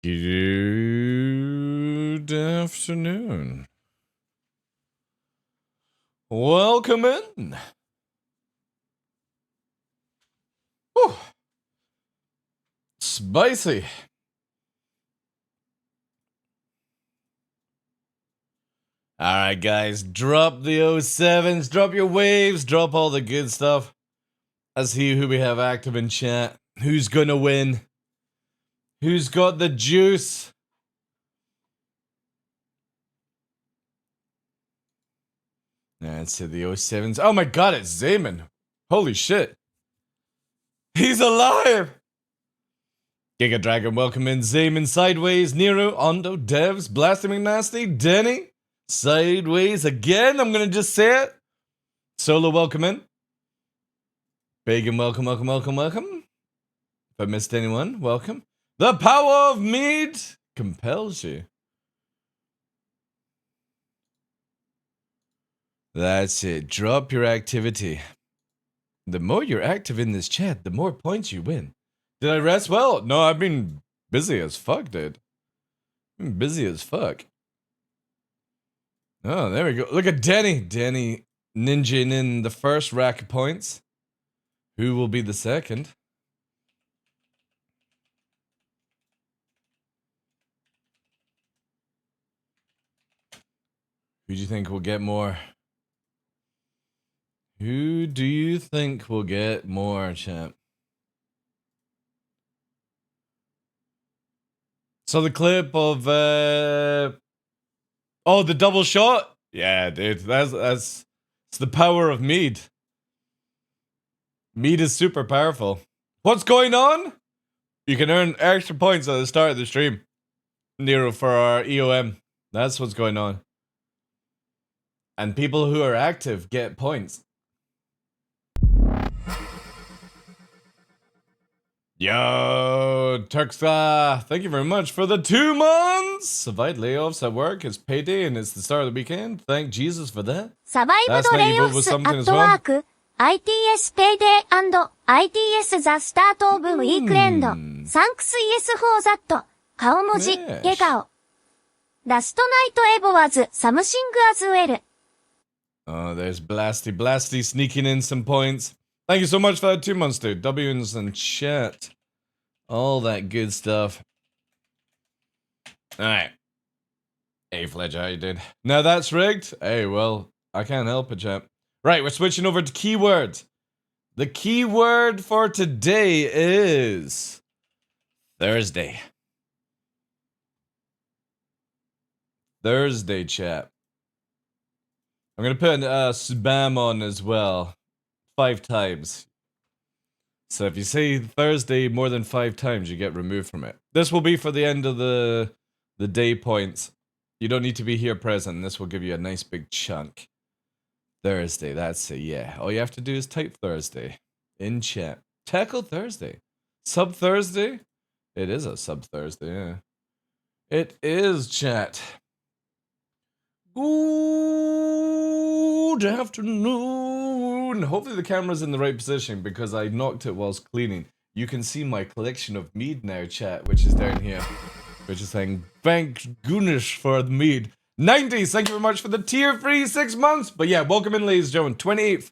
Good afternoon. Welcome in. Whew. Spicy. Alright, guys, drop the 07s, drop your waves, drop all the good stuff. Let's see who we have active in chat. Who's gonna win? Who's got the juice? Let's see the 07s. Oh my god, it's Zayman. Holy shit. He's alive! Giga Dragon, welcome in. Zayman, Sideways, Nero, Ondo, Devs, Blasty McNasty, Denny, Sideways again. I'm gonna just say it. Solo, welcome in. Bacon, welcome. If I missed anyone, welcome. The power of mead compels you. That's it. Drop your activity. The more you're active in this chat, the more points you win. Did I rest well? No, I've been busy as fuck, dude. Been busy as fuck. Oh, there we go. Look at Denny. Denny ninjaing in the first rack of points. Who will be the second? Who do you think will get more? Who do you think will get more, champ? So the clip of oh, the double shot? Yeah, dude, that's it's the power of mead. Mead is super powerful. What's going on? You can earn extra points at the start of the stream, Nero, for our EOM. That's what's going on. And people who are active get points. Yo, Turksa, thank you very much for the 2 months. Survived layoffs at work. It's payday and it's the start of the weekend. Thank Jesus for that. Survived layoffs at work. ITS payday and ITS the start of weekend. Thanks yes for that. 顔文字、笑顔。Last night Evo was something as well. Oh, there's Blasty sneaking in some points. Thank you so much for that 2 months, dude. W's and chat. All that good stuff. Alright. Hey, Fledger, how you doing? Now that's rigged? Hey, well, I can't help it, champ. Right, we're switching over to keywords. The keyword for today is Thursday. Thursday, chat. I'm gonna put spam on as well. 5 times. So if you say Thursday more than 5 times, you get removed from it. This will be for the end of the day points. You don't need to be here present. This will give you a nice big chunk. Thursday, that's it, yeah. All you have to do is type Thursday in chat. Tackle Thursday. Sub Thursday? It is a sub Thursday, yeah. It is, chat. Good afternoon. Hopefully the camera's in the right position because I knocked it whilst cleaning. You can see my collection of mead now, chat, which is down here. Which is saying, thank goodness for the mead. 90s, thank you very much for the tier free 6 months. But yeah, welcome in, ladies and gentlemen. 28th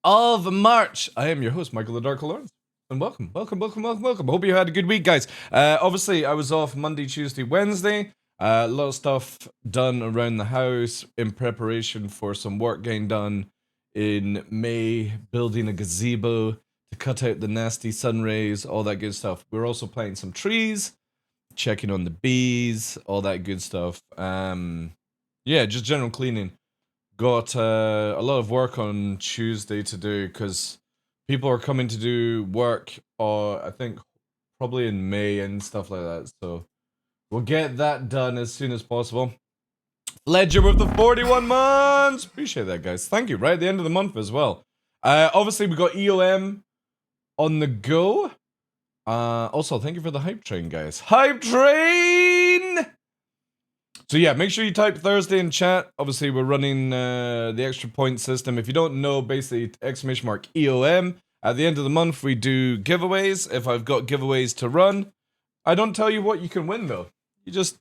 of March. I am your host, Michael the Dark Lawrence. And welcome. Hope you had a good week, guys. Obviously, I was off Monday, Tuesday, Wednesday. A lot of stuff done around the house in preparation for some work getting done in May, building a gazebo to cut out the nasty sun rays, all that good stuff. We're also planting some trees, checking on the bees, all that good stuff. Yeah, just general cleaning. Got a lot of work on Tuesday to do because people are coming to do work, I think, probably in May and stuff like that. So we'll get that done as soon as possible. Ledger with the 41 months. Appreciate that, guys. Thank you. Right at the end of the month as well. Obviously, we got EOM on the go. Also, thank you for the hype train, guys. Hype train! So yeah, make sure you type Thursday in chat. Obviously, we're running the extra point system. If you don't know, basically, !EOM. At the end of the month, we do giveaways. If I've got giveaways to run, I don't tell you what you can win though. You just,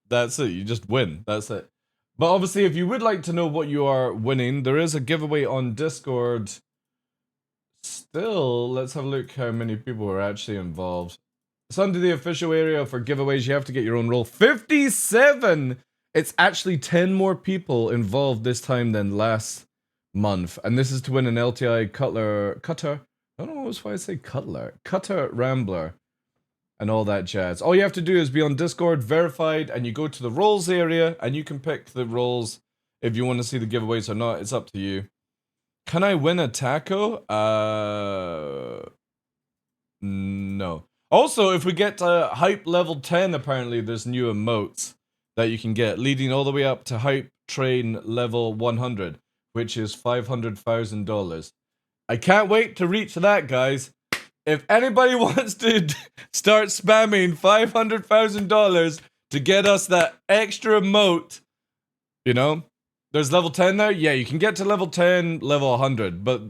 that's it. You just win. That's it. But obviously, if you would like to know what you are winning, there is a giveaway on Discord. Still, let's have a look how many people are actually involved. It's under the official area for giveaways. You have to get your own roll. 57! It's actually 10 more people involved this time than last month. And this is to win an LTI cutter. I don't know why I say cutler. Cutter Rambler. And all that jazz. All you have to do is be on Discord, verified, and you go to the roles area, and you can pick the roles if you want to see the giveaways or not. It's up to you. Can I win a taco? No. Also, if we get to hype level 10, apparently there's new emotes that you can get, leading all the way up to hype train level 100, which is $500,000. I can't wait to reach that, guys. If anybody wants to start spamming $500,000 to get us that extra emote, you know, there's level 10 now. Yeah, you can get to level 10, level 100, but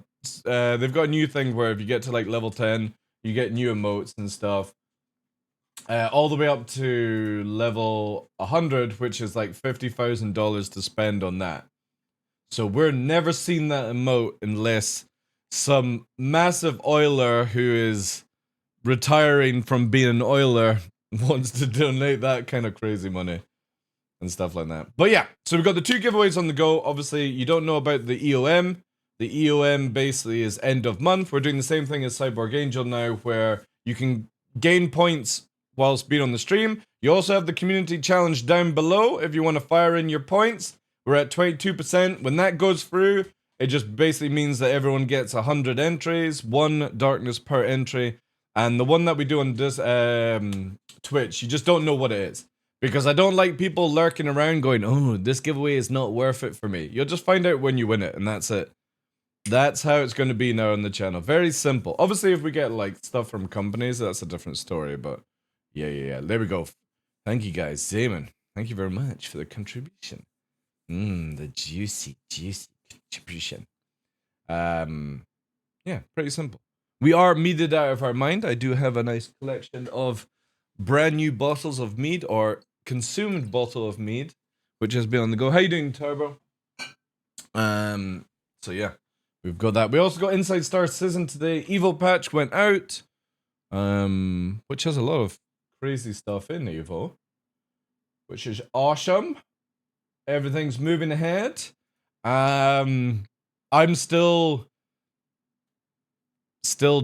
they've got a new thing where if you get to like level 10, you get new emotes and stuff. All the way up to level 100, which is like $50,000 to spend on that. So we're never seeing that emote unless some massive oiler who is retiring from being an oiler wants to donate that kind of crazy money and stuff like that. But yeah, so we've got the 2 giveaways on the go. Obviously, you don't know about the EOM. The EOM basically is end of month. We're doing the same thing as Cyborg Angel now, where you can gain points whilst being on the stream. You also have the community challenge down below if you want to fire in your points. We're at 22%. When that goes through, it just basically means that everyone gets 100 entries, 1 darkness per entry. And the one that we do on this Twitch, you just don't know what it is. Because I don't like people lurking around going, oh, this giveaway is not worth it for me. You'll just find out when you win it, and that's it. That's how it's going to be now on the channel. Very simple. Obviously, if we get like stuff from companies, that's a different story. But yeah. There we go. Thank you guys. Zaman, thank you very much for the contribution. The juicy contribution. Yeah, pretty simple. We are meaded out of our mind. I do have a nice collection of brand new bottles of mead, or consumed bottle of mead, which has been on the go. How you doing, Turbo? So yeah, we've got that. We also got Inside Star Season today. Evo patch went out, which has a lot of crazy stuff in Evo, which is awesome. Everything's moving ahead. I'm still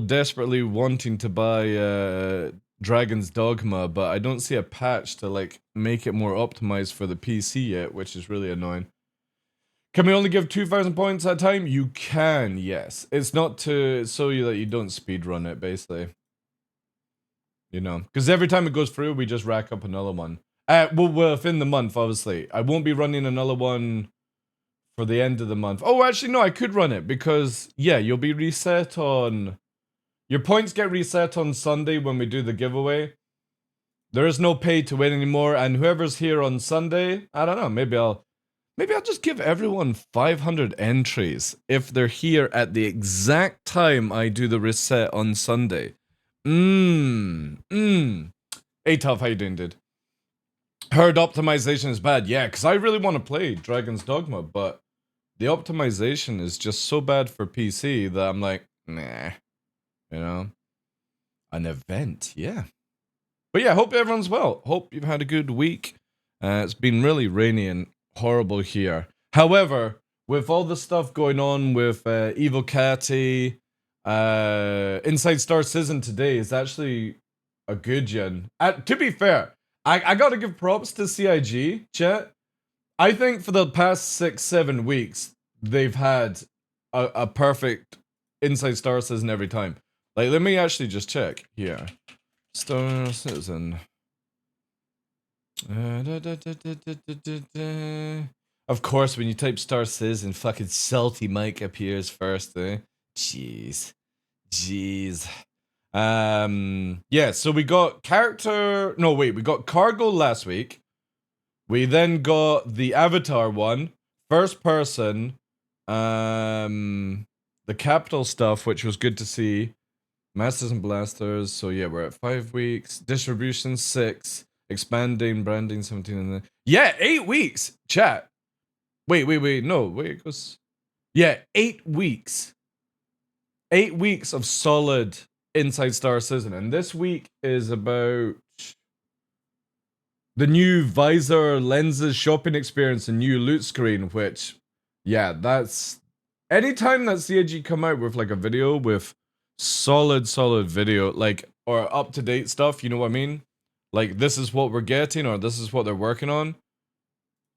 desperately wanting to buy Dragon's Dogma, but I don't see a patch to like make it more optimized for the PC yet, which is really annoying. Can we only give 2,000 points at a time? You can, yes. It's not to so you that you don't speedrun it, basically. You know, because every time it goes through, we just rack up another one. Well, within the month, obviously. I won't be running another one for the end of the month. Oh, actually, no, I could run it because, yeah, you'll be reset on... Your points get reset on Sunday when we do the giveaway. There is no pay to win anymore, and whoever's here on Sunday, I don't know, maybe I'll just give everyone 500 entries if they're here at the exact time I do the reset on Sunday. A-Tough, how you doing, dude? Heard optimization is bad. Yeah, because I really want to play Dragon's Dogma, but the optimization is just so bad for PC that I'm like, nah. You know? An event, yeah. But yeah, hope everyone's well. Hope you've had a good week. It's been really rainy and horrible here. However, with all the stuff going on with Evo Catty, Inside Star Season today is actually a good gen. To be fair, I gotta give props to CIG, chat. I think for the past 6-7 weeks, they've had a perfect Inside Star Season every time. Like, let me actually just check here. Star Citizen. Of course, when you type Star Citizen, fucking Salty Mike appears first, eh? Jeez. Yeah, so we got we got Cargo last week. We then got the Avatar one, first person, the capital stuff, which was good to see. Masters and blasters. So yeah, we're at 5 weeks. Distribution 6. Expanding, branding 17. And then yeah, 8 weeks. Chat. Wait. No, wait. It goes. Yeah, 8 weeks. 8 weeks of solid Inside Star Citizen, and this week is about the new visor lenses shopping experience and new loot screen, which, yeah, that's... Anytime that CIG come out with like a video with solid video, like, or up-to-date stuff, you know what I mean? Like, this is what we're getting, or this is what they're working on.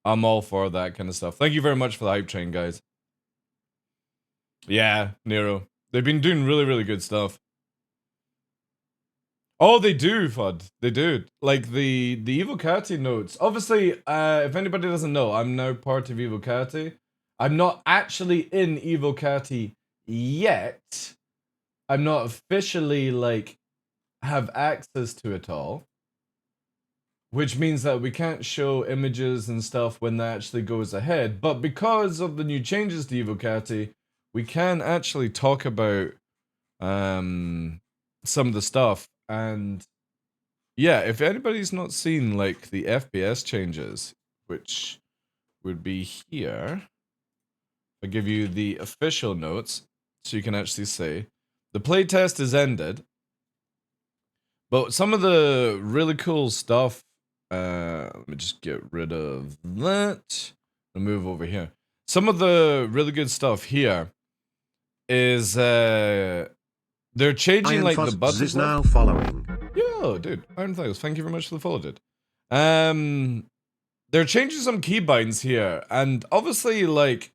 I'm all for that kind of stuff. Thank you very much for the hype train, guys. Yeah, Nero. They've been doing really good stuff. Oh, they do, FUD. They do. Like, the Evocati notes. Obviously, if anybody doesn't know, I'm now part of Evocati. I'm not actually in Evocati yet. I'm not officially, like, have access to it all. Which means that we can't show images and stuff when that actually goes ahead. But because of the new changes to Evocati, we can actually talk about some of the stuff. And yeah, if anybody's not seen like the FPS changes, which would be here, I'll give you the official notes so you can actually see. The playtest is ended, but some of the really cool stuff, let me just get rid of that and move over here. Some of the really good stuff here is they're changing Iron like Fuzz the buttons. Is now following. Yo, dude, Iron Fuzz, thank you very much for the follow, dude. They're changing some keybinds here, and obviously, like,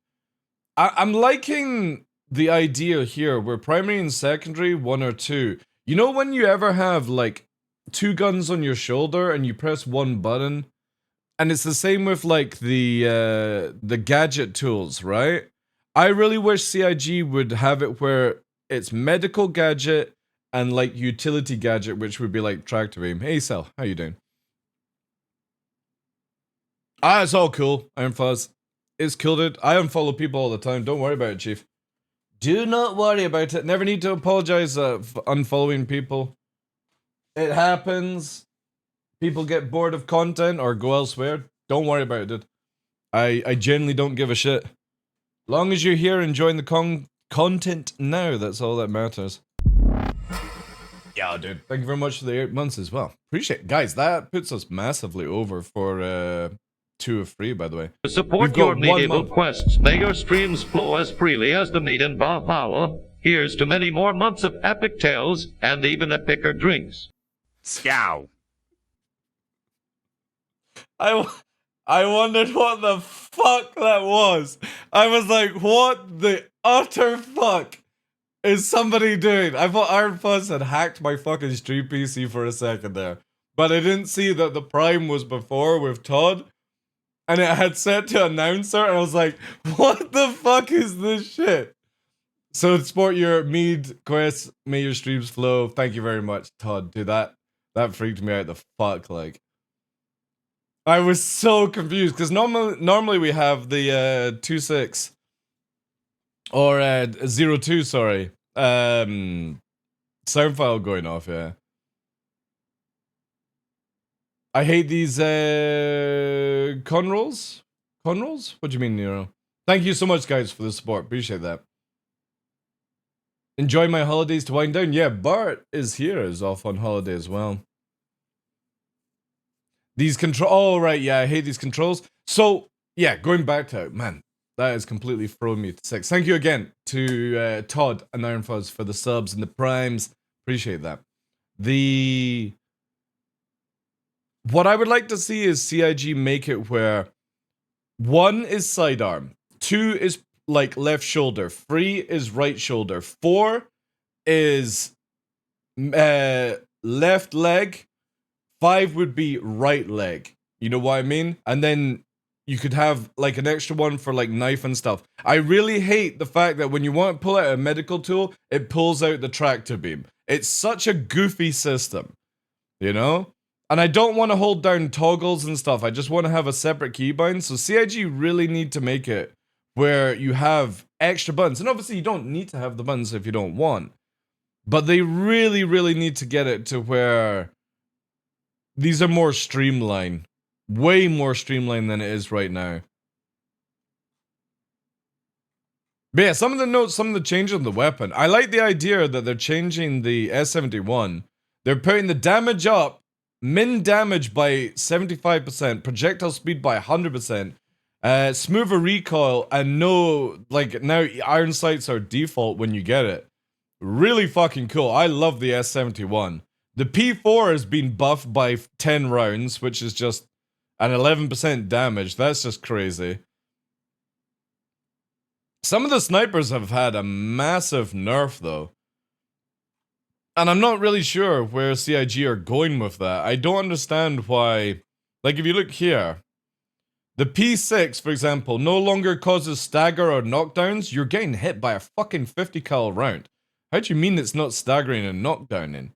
I'm liking the idea here where primary and secondary 1 or 2. You know when you ever have like 2 guns on your shoulder and you press 1 button, and it's the same with like the gadget tools, right? I really wish CIG would have it where it's medical gadget and like utility gadget, which would be like tractor beam. Hey Cell, how you doing? Ah, it's all cool. Iron Fuzz. It's cool, dude. I unfollow people all the time. Don't worry about it, Chief. Do not worry about it. Never need to apologize for unfollowing people. It happens. People get bored of content or go elsewhere. Don't worry about it, dude. I genuinely don't give a shit. Long as you're here enjoying the content now, that's all that matters. Yeah, dude. Thank you very much for the 8 months as well. Appreciate it. Guys, that puts us massively over for 2 of 3, by the way. To support your medieval quests, may your streams flow as freely as the meat in Valhalla. Here's to many more months of epic tales and even epicer drinks. Scow. I wondered what the fuck that was. I was like, what the utter fuck is somebody doing? I thought Iron Fuzz had hacked my fucking stream PC for a second there. But I didn't see that the prime was before with Todd. And it had set to announcer, and I was like, what the fuck is this shit? So support your mead quests, may your streams flow. Thank you very much, Todd. Dude, that freaked me out the fuck, like. I was so confused, because normally we have the 2.6 or 0.2, sorry, sound file going off, yeah. I hate these conrols. Conrols? What do you mean, Nero? Thank you so much, guys, for the support. Appreciate that. Enjoy my holidays to wind down. Yeah, Bart is here, is off on holiday as well. These control. Oh, right, yeah, I hate these controls. So, yeah, going back to it, man, that has completely thrown me to 6. Thank you again to Todd and Iron Fuzz for the subs and the primes. Appreciate that. What I would like to see is CIG make it where 1 is sidearm, 2 is like left shoulder, 3 is right shoulder, 4 is left leg, 5 would be right leg. You know what I mean? And then you could have like an extra one for like knife and stuff. I really hate the fact that when you want to pull out a medical tool, it pulls out the tractor beam. It's such a goofy system, you know? And I don't want to hold down toggles and stuff. I just want to have a separate keybind. So CIG really need to make it where you have extra buttons. And obviously you don't need to have the buttons if you don't want. But they really, really need to get it to where these are more streamlined. Way more streamlined than it is right now. But yeah, some of the notes, some of the changes on the weapon. I like the idea that they're changing the S71. They're putting the damage up, min damage by 75%, projectile speed by 100%, smoother recoil, and no, like, now iron sights are default when you get it. Really fucking cool. I love the S71. The P4 has been buffed by 10 rounds, which is just an 11% damage. That's just crazy. Some of the snipers have had a massive nerf, though. And I'm not really sure where CIG are going with that. I don't understand why... Like, if you look here, the P6, for example, no longer causes stagger or knockdowns. You're getting hit by a fucking 50 cal round. How do you mean it's not staggering and knockdowning?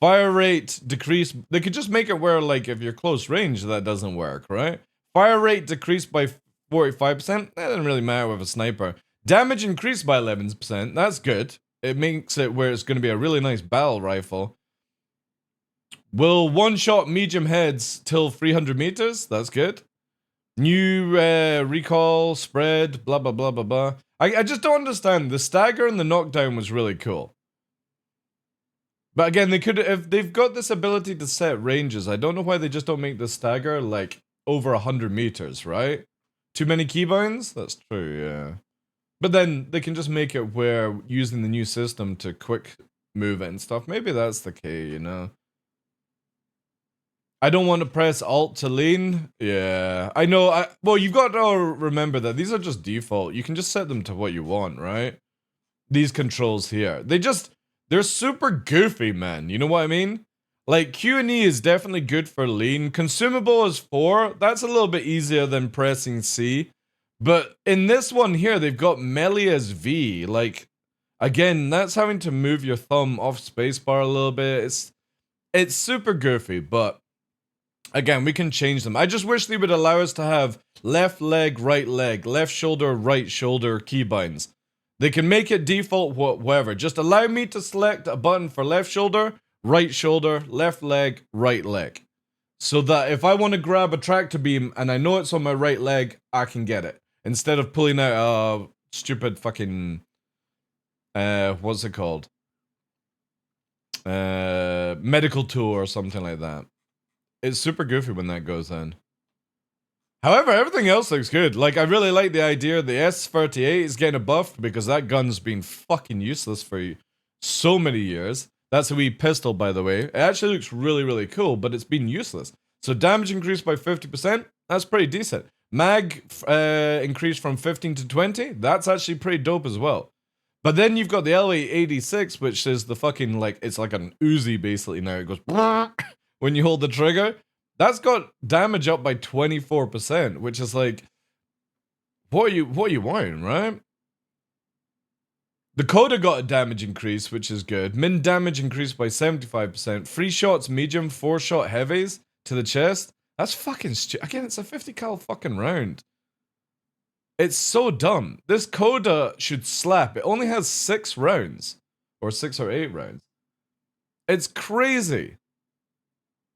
Fire rate decrease. They could just make it where, like, if you're close range, that doesn't work, right? Fire rate decreased by 45%. That doesn't really matter with a sniper. Damage increased by 11%. That's good. It makes it where it's going to be a really nice battle rifle. Will one-shot medium heads till 300 meters. That's good. New recall, spread, blah, blah, blah, blah, blah. I just don't understand. The stagger and the knockdown was really cool. But again, they could, if they've got this ability to set ranges, I don't know why they just don't make the stagger like over 100 meters, right? Too many keybinds? That's true, yeah. But then they can just make it where using the new system to quick move it and stuff. Maybe that's the key, you know? I don't want to press Alt to lean. Yeah, I know. Well, you've got to remember that these are just default. You can just set them to what you want, right? These controls here. They're super goofy, man. You know what I mean? Like, Q and E is definitely good for lean. Consumable is 4. That's a little bit easier than pressing C. But in this one here, they've got melee as V. Like, again, that's having to move your thumb off spacebar a little bit. It's super goofy, but again, we can change them. I just wish they would allow us to have left leg, left shoulder, right shoulder keybinds. They can make it default whatever. Just allow me to select a button for left shoulder, left leg, right leg. So that if I want to grab a tractor beam and I know it's on my right leg, I can get it. Instead of pulling out a stupid fucking... what's it called? Medical tool or something like that. It's super goofy when that goes in. However, everything else looks good. Like, I really like the idea the S38 is getting a buff because that gun's been fucking useless for so many years. That's a wee pistol, by the way. It actually looks really, really cool, but it's been useless. So damage increased by 50%. That's pretty decent. Mag increased from 15 to 20. That's actually pretty dope as well. But then you've got the L886, which is the fucking, like, it's like an Uzi basically now. It goes when you hold the trigger. That's got damage up by 24%, which is like, what are you wanting, right? The Coda got a damage increase, which is good. Min damage increased by 75%. 3 shots medium, 4 shot heavies to the chest. That's fucking stupid. Again, it's a 50 cal fucking round. It's so dumb. This Coda should slap. It only has 6 rounds. Or 6 or 8 rounds. It's crazy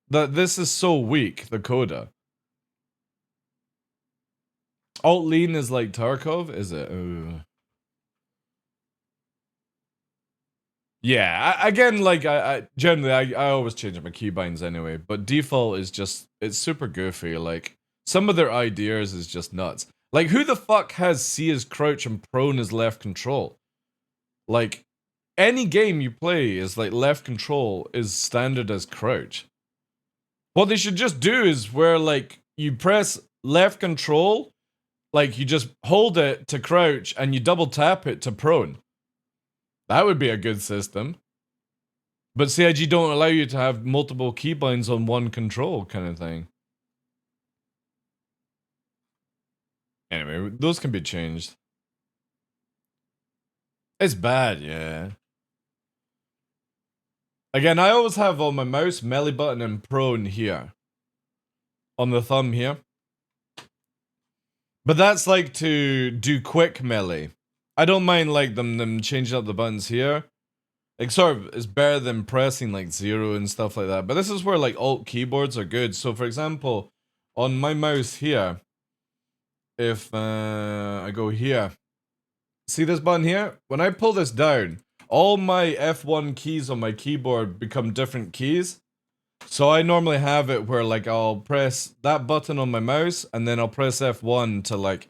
that this is so weak, the Coda. Alt lean is like Tarkov, is it? Yeah, again, like, I generally, I always change my keybinds anyway, but default is just, it's super goofy. Like, some of their ideas is just nuts. Like, who the fuck has C as crouch and prone as left control? Like, any game you play is like left control is standard as crouch. What they should just do is where, like, you press left control, like, you just hold it to crouch and you double tap it to prone. That would be a good system. But CIG don't allow you to have multiple keybinds on one control kind of thing. Anyway, those can be changed. It's bad, yeah. Again, I always have on my mouse melee button and prone here. On the thumb here. But that's like to do quick melee. I don't mind like them changing up the buttons here. Like, sort of, it's better than pressing like 0 and stuff like that. But this is where like alt keyboards are good. So, for example, on my mouse here, if I go here, see this button here? When I pull this down, all my F1 keys on my keyboard become different keys. So I normally have it where like I'll press that button on my mouse and then I'll press F1 to like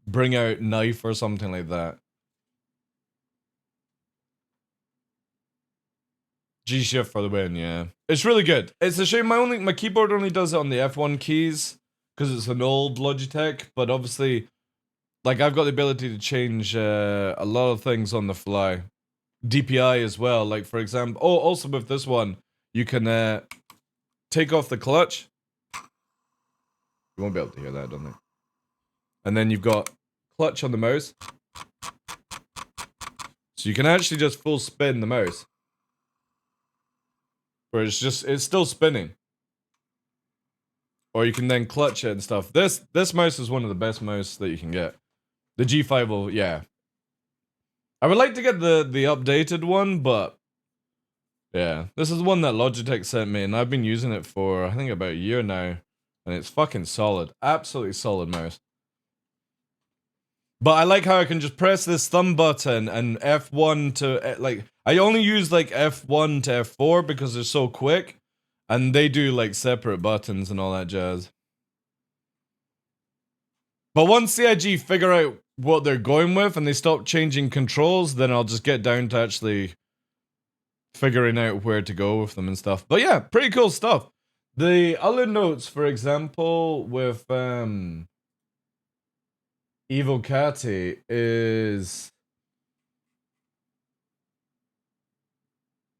bring out knife or something like that. G shift for the win, yeah. It's really good. It's a shame my keyboard only does it on the F1 keys because it's an old Logitech, but obviously like I've got the ability to change a lot of things on the fly. DPI as well, like for example, oh, also with this one, you can take off the clutch. You won't be able to hear that, I don't think. And then you've got clutch on the mouse. So you can actually just full spin the mouse. Where it's still spinning. Or you can then clutch it and stuff. This mouse is one of the best mouse that you can get. The G5 will, yeah. I would like to get the updated one, but yeah, this is one that Logitech sent me, and I've been using it for I think about a year now, and it's fucking solid, absolutely solid mouse. But I like how I can just press this thumb button and F1 to like I only use like F1 to F4 because they're so quick, and they do like separate buttons and all that jazz. But once CIG figure out what they're going with and they stop changing controls, then I'll just get down to actually figuring out where to go with them and stuff. But yeah, pretty cool stuff. The other notes, for example, with Evocati is...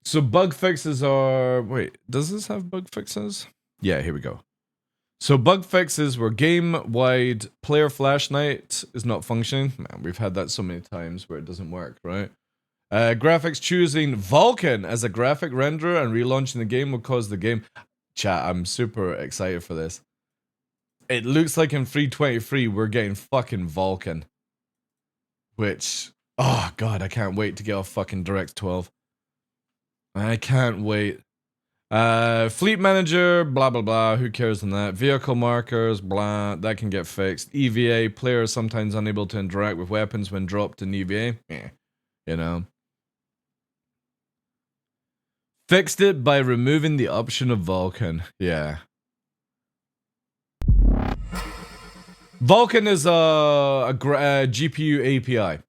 So bug fixes are... Wait, does this have bug fixes? Yeah, here we go. So bug fixes were game-wide player flashlight is not functioning. Man, we've had that so many times where it doesn't work, right? Graphics choosing Vulkan as a graphic renderer and relaunching the game will cause the game... Chat, I'm super excited for this. It looks like in 3.23 we're getting fucking Vulkan. Which... Oh god, I can't wait to get off fucking Direct 12. I can't wait. Fleet manager, blah blah blah, who cares on that? Vehicle markers, blah, that can get fixed. EVA, players sometimes unable to interact with weapons when dropped in EVA. You know. Fixed it by removing the option of Vulkan. Yeah. Vulkan is a GPU API.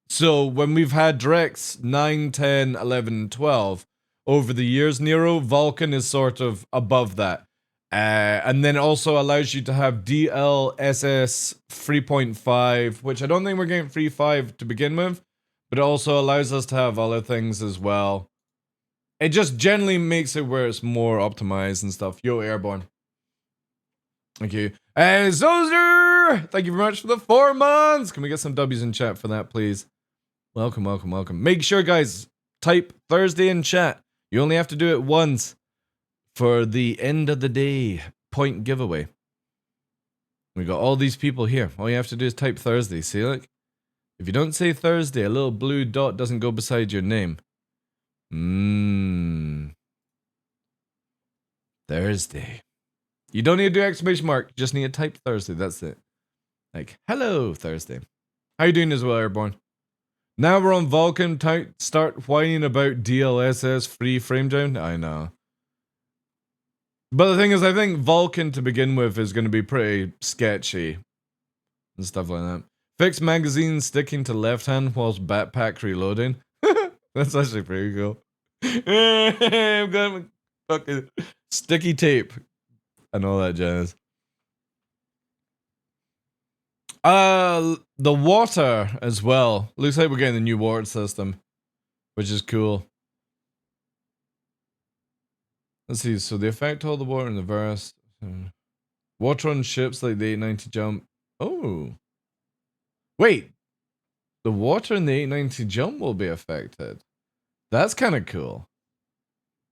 So when we've had Directs 9, 10, 11, 12, over the years, Nero, Vulkan is sort of above that. And then also allows you to have DLSS 3.5, which I don't think we're getting 3.5 to begin with, but it also allows us to have other things as well. It just generally makes it where it's more optimized and stuff. Yo, Airborne. Thank you. Zozer! Thank you very much for the 4 months! Can we get some W's in chat for that, please? Welcome, welcome, welcome. Make sure, guys, type Thursday in chat. You only have to do it once for the end of the day point giveaway. We got all these people here. All you have to do is type Thursday. See, like, if you don't say Thursday, a little blue dot doesn't go beside your name. Thursday. You don't need to do exclamation mark. You just need to type Thursday. That's it. Like, hello, Thursday. How you doing as well, Airborne? Now we're on Vulkan. Start whining about DLSS free frame down. I know. But the thing is, I think Vulkan to begin with is going to be pretty sketchy. And stuff like that. Fix magazine sticking to left hand whilst backpack reloading. That's actually pretty cool. I've got my fucking sticky tape. And all that jazz. The water as well. Looks like we're getting the new water system, which is cool. Let's see. So they affect all the water in the verse. Water on ships like the 890 jump. Oh. Wait. The water in the 890 jump will be affected. That's kind of cool.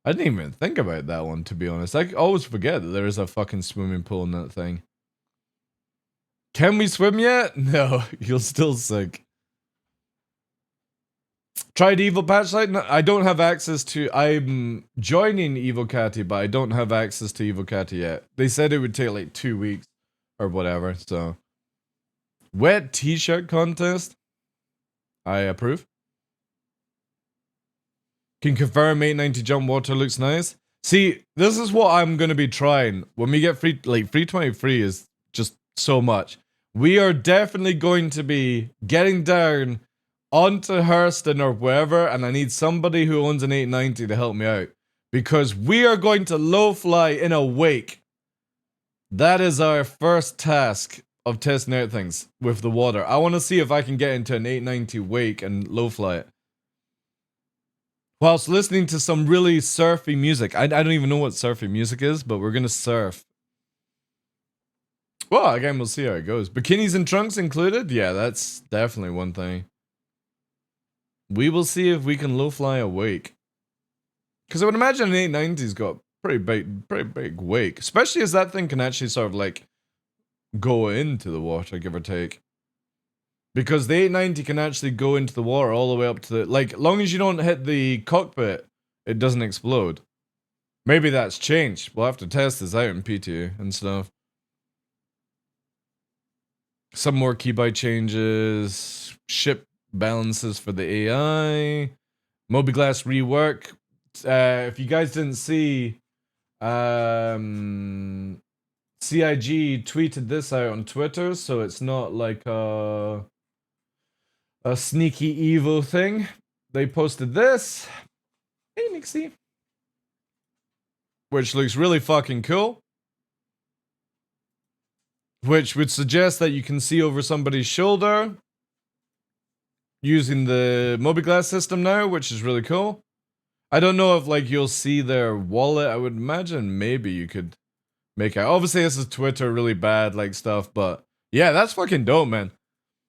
I didn't even think about that one, to be honest. I always forget that there is a fucking swimming pool in that thing. Can we swim yet? No, you'll still sink. Tried Evil patch site? No, I don't have access to. I'm joining EvoCati, but I don't have access to EvoCati yet. They said it would take like 2 weeks or whatever. So, wet t-shirt contest. I approve. Can confirm 890 jump water looks nice. See, this is what I'm gonna be trying when we get free. Like free 23 is just so much. We are definitely going to be getting down onto Hurston or wherever, and I need somebody who owns an 890 to help me out. Because we are going to low fly in a wake. That is our first task of testing out things with the water. I want to see if I can get into an 890 wake and low fly it. Whilst listening to some really surfy music. I don't even know what surfy music is, but we're going to surf. Well, again, we'll see how it goes. Bikinis and trunks included? Yeah, that's definitely one thing. We will see if we can low fly a wake. Because I would imagine an 890's got pretty big wake. Especially as that thing can actually sort of like go into the water, give or take. Because the 890 can actually go into the water all the way up to the... Like, long as you don't hit the cockpit, it doesn't explode. Maybe that's changed. We'll have to test this out in PTU and stuff. Some more keybind changes. Ship balances for the AI. Mobiglass rework. If you guys didn't see, CIG tweeted this out on Twitter, so it's not like a sneaky Evo thing. They posted this. Hey, Nixie. Which looks really fucking cool. Which would suggest that you can see over somebody's shoulder using the Mobiglass system now, which is really cool. I don't know if like you'll see their wallet. I would imagine maybe you could make out. Obviously, this is Twitter, really bad like stuff, but yeah, that's fucking dope, man.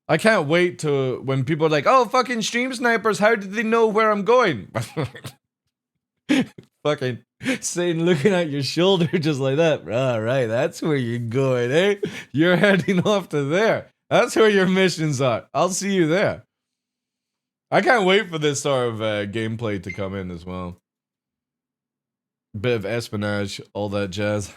I can't wait to when people are like, "Oh, fucking stream snipers! How did they know where I'm going?" Fucking saying, looking at your shoulder just like that. All right, that's where you're going, eh? You're heading off to there. That's where your missions are. I'll see you there. I can't wait for this sort of gameplay to come in as well. Bit of espionage, all that jazz.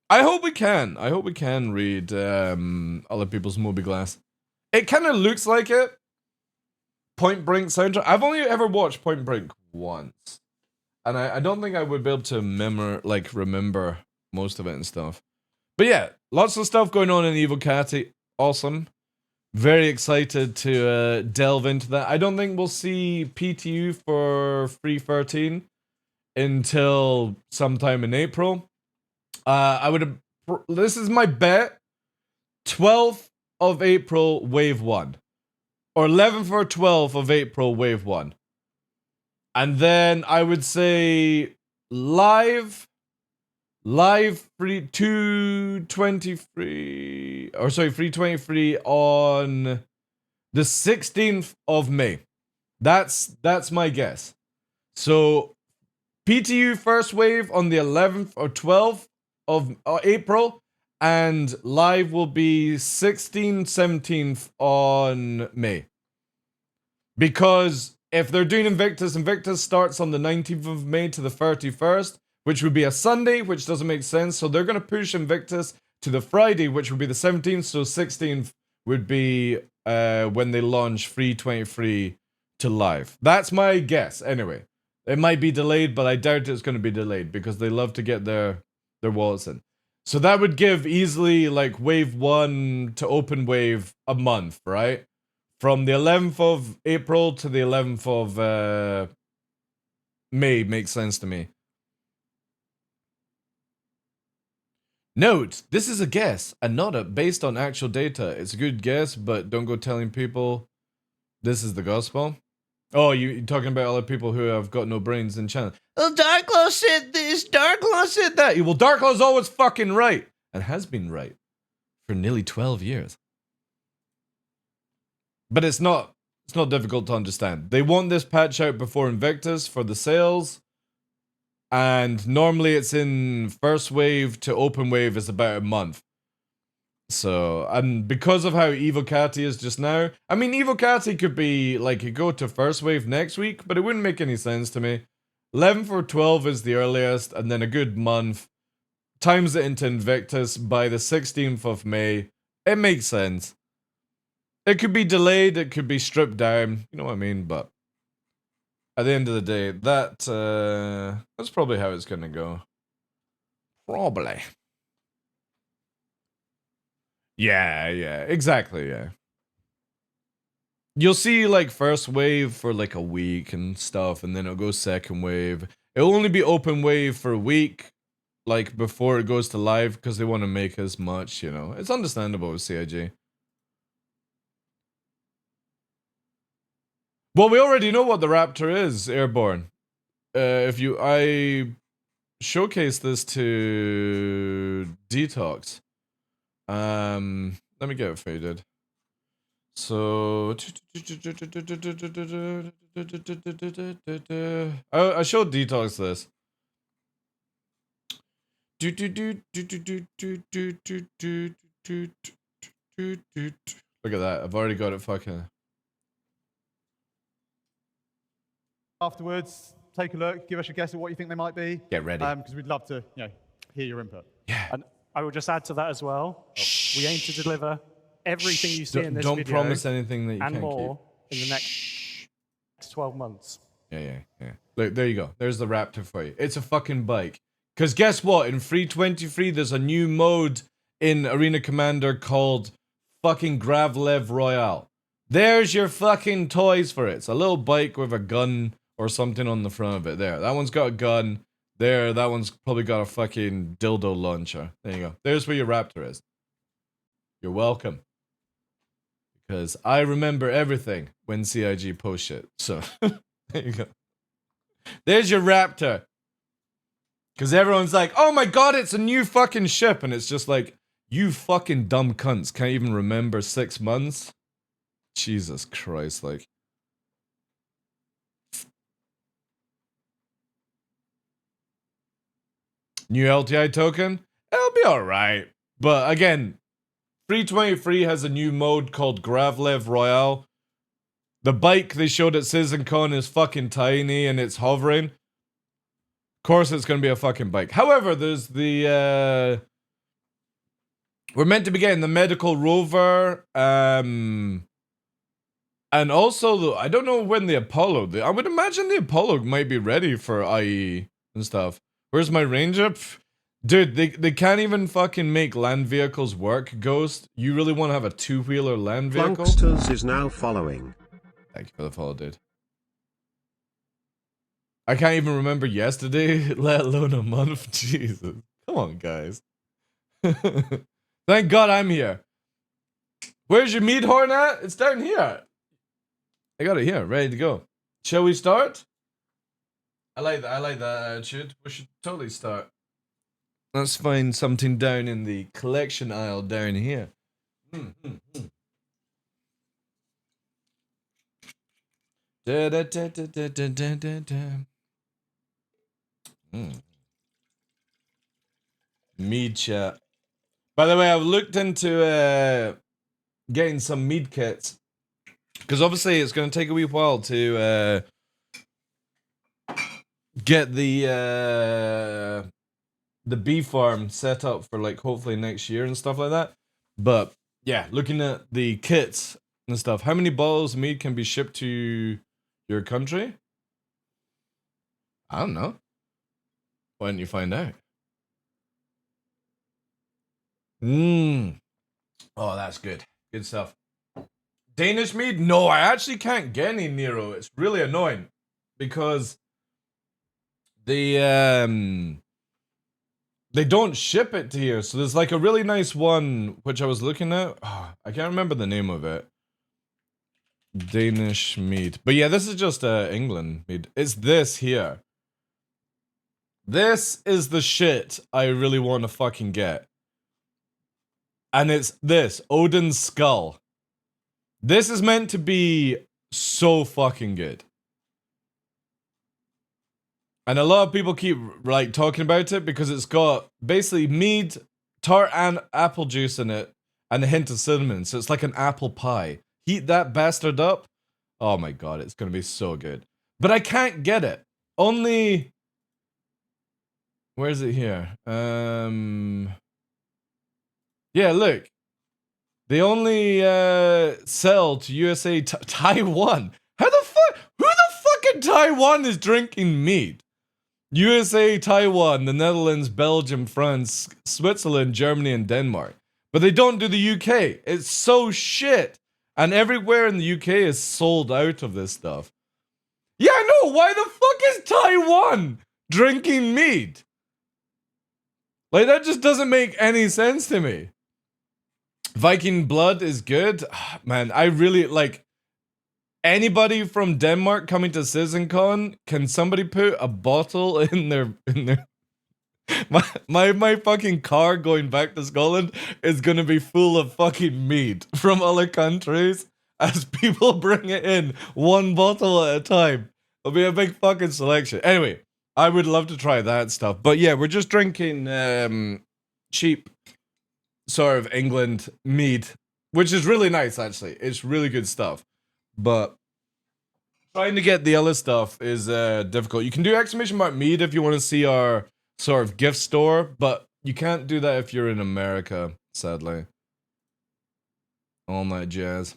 I hope we can. I hope we can read other people's Mobiglass. It kind of looks like it. Point Break soundtrack. I've only ever watched Point Break once. And I don't think I would be able to remember most of it and stuff. But yeah, lots of stuff going on in EvoCati. Awesome. Very excited to delve into that. I don't think we'll see PTU for Free 13 until sometime in April. This is my bet. 12th of April, Wave 1. Or 11th or 12th of April, Wave 1. And then I would say live free 223 or sorry, free 23 on the 16th of May. That's my guess. So PTU first wave on the 11th or 12th of April, and live will be 16th, 17th on May. Because if they're doing Invictus starts on the 19th of May to the 31st, which would be a Sunday, which doesn't make sense. So they're going to push Invictus to the Friday, which would be the 17th. So 16th would be when they launch Free 23 to live. That's my guess. Anyway, it might be delayed, but I doubt it's going to be delayed because they love to get their wallets in. So that would give easily like Wave 1 to Open Wave a month, right? From the 11th of April to the 11th of May makes sense to me. Note, this is a guess and not based on actual data. It's a good guess, but don't go telling people this is the gospel. Oh, you're talking about other people who have got no brains in China. Oh, DarkLaw said this, DarkLaw said that. Well, DarkLaw's always fucking right. And has been right for nearly 12 years. But it's not difficult to understand. They want this patch out before Invictus for the sales. And normally it's in first wave to open wave is about a month. So, and because of how Evocati is just now, I mean, Evocati could be like, you go to first wave next week, but it wouldn't make any sense to me. 11 for 12 is the earliest, and then a good month. Times it into Invictus by the 16th of May. It makes sense. It could be delayed, it could be stripped down, you know what I mean, but at the end of the day, that's probably how it's gonna go. Probably. Yeah, exactly, yeah. You'll see, like, first wave for, like, a week and stuff, and then it'll go second wave. It'll only be open wave for a week, like, before it goes to live, because they want to make as much, you know. It's understandable with CIG. Well, we already know what the Raptor is, Airborne. I showcased this to Detox. Let me get it faded. So I showed Detox this. Look at that. I've already got it fucking. Afterwards, take a look, give us a guess at what you think they might be. Get ready. Because we'd love to, hear your input. Yeah. And I will just add to that as well. We aim to deliver everything you see in this video. Don't promise anything that you can't and more keep. in the next 12 months. Yeah. Look, there you go. There's the Raptor for you. It's a fucking bike. Because guess what? In 323, there's a new mode in Arena Commander called fucking Gravlev Royale. There's your fucking toys for it. It's a little bike with a gun or something on the front of it. There. That one's got a gun. There. That one's probably got a fucking dildo launcher. There you go. There's where your Raptor is. You're welcome. Because I remember everything when CIG posts shit. So, there you go. There's your Raptor. Because everyone's like, oh my god, it's a new fucking ship. And it's just like, you fucking dumb cunts can't even remember 6 months. Jesus Christ, like. New LTI token? It'll be alright. But again, 323 has a new mode called Gravlev Royale. The bike they showed at CitizenCon is fucking tiny and it's hovering. Of course it's gonna be a fucking bike. However, there's the we're meant to be getting the medical rover, and also I don't know when the Apollo. I would imagine the Apollo might be ready for IE and stuff. Where's my Ranger? Pff, dude, they can't even fucking make land vehicles work. Ghost, you really want to have a two-wheeler land vehicle? Flunksters is now following. Thank you for the follow, dude. I can't even remember yesterday, let alone a month. Jesus. Come on, guys. Thank God I'm here. Where's your meat horn at? It's down here. I got it here, ready to go. Shall we start? I like that attitude. We should totally start. Let's find something down in the collection aisle down here. Da, da, da, da, da, da, da, da, da. Mead chat. By the way, I've looked into getting some mead kits. Because obviously it's going to take a wee while to get the bee farm set up for like hopefully next year and stuff like that. But yeah, looking at the kits and stuff. How many bottles of mead can be shipped to your country? I don't know. Why don't you find out? Oh, that's good. Good stuff. Danish mead? No, I actually can't get any Nero. It's really annoying. Because they don't ship it to here. So there's like a really nice one, which I was looking at. Oh, I can't remember the name of it. Danish mead. But yeah, this is just England mead. It's this here. This is the shit I really want to fucking get. And it's this, Odin's Skull. This is meant to be so fucking good. And a lot of people keep like talking about it because it's got basically mead, tart and apple juice in it. and a hint of cinnamon. So it's like an apple pie. Heat that bastard up. Oh my god, it's gonna be so good. But I can't get it. Only... Where is it here? Yeah, look. They only sell to USA, Taiwan. How the fuck? Who the fuck in Taiwan is drinking mead? USA, Taiwan, the Netherlands, Belgium, France, Switzerland, Germany, and Denmark. But they don't do the UK. It's so shit. And everywhere in the UK is sold out of this stuff. Yeah, I know. Why the fuck is Taiwan drinking mead? Like, that just doesn't make any sense to me. Viking blood is good. Man, I really, like, anybody from Denmark coming to CitizenCon, can somebody put a bottle in their my fucking car going back to Scotland is gonna be full of fucking mead from other countries as people bring it in one bottle at a time. It'll be a big fucking selection. Anyway, I would love to try that stuff. But yeah, we're just drinking cheap sort of England mead, which is really nice actually. It's really good stuff. But trying to get the other stuff is difficult. You can do exclamation mark mead if you want to see our sort of gift store, but you can't do that if you're in America, sadly. All that jazz.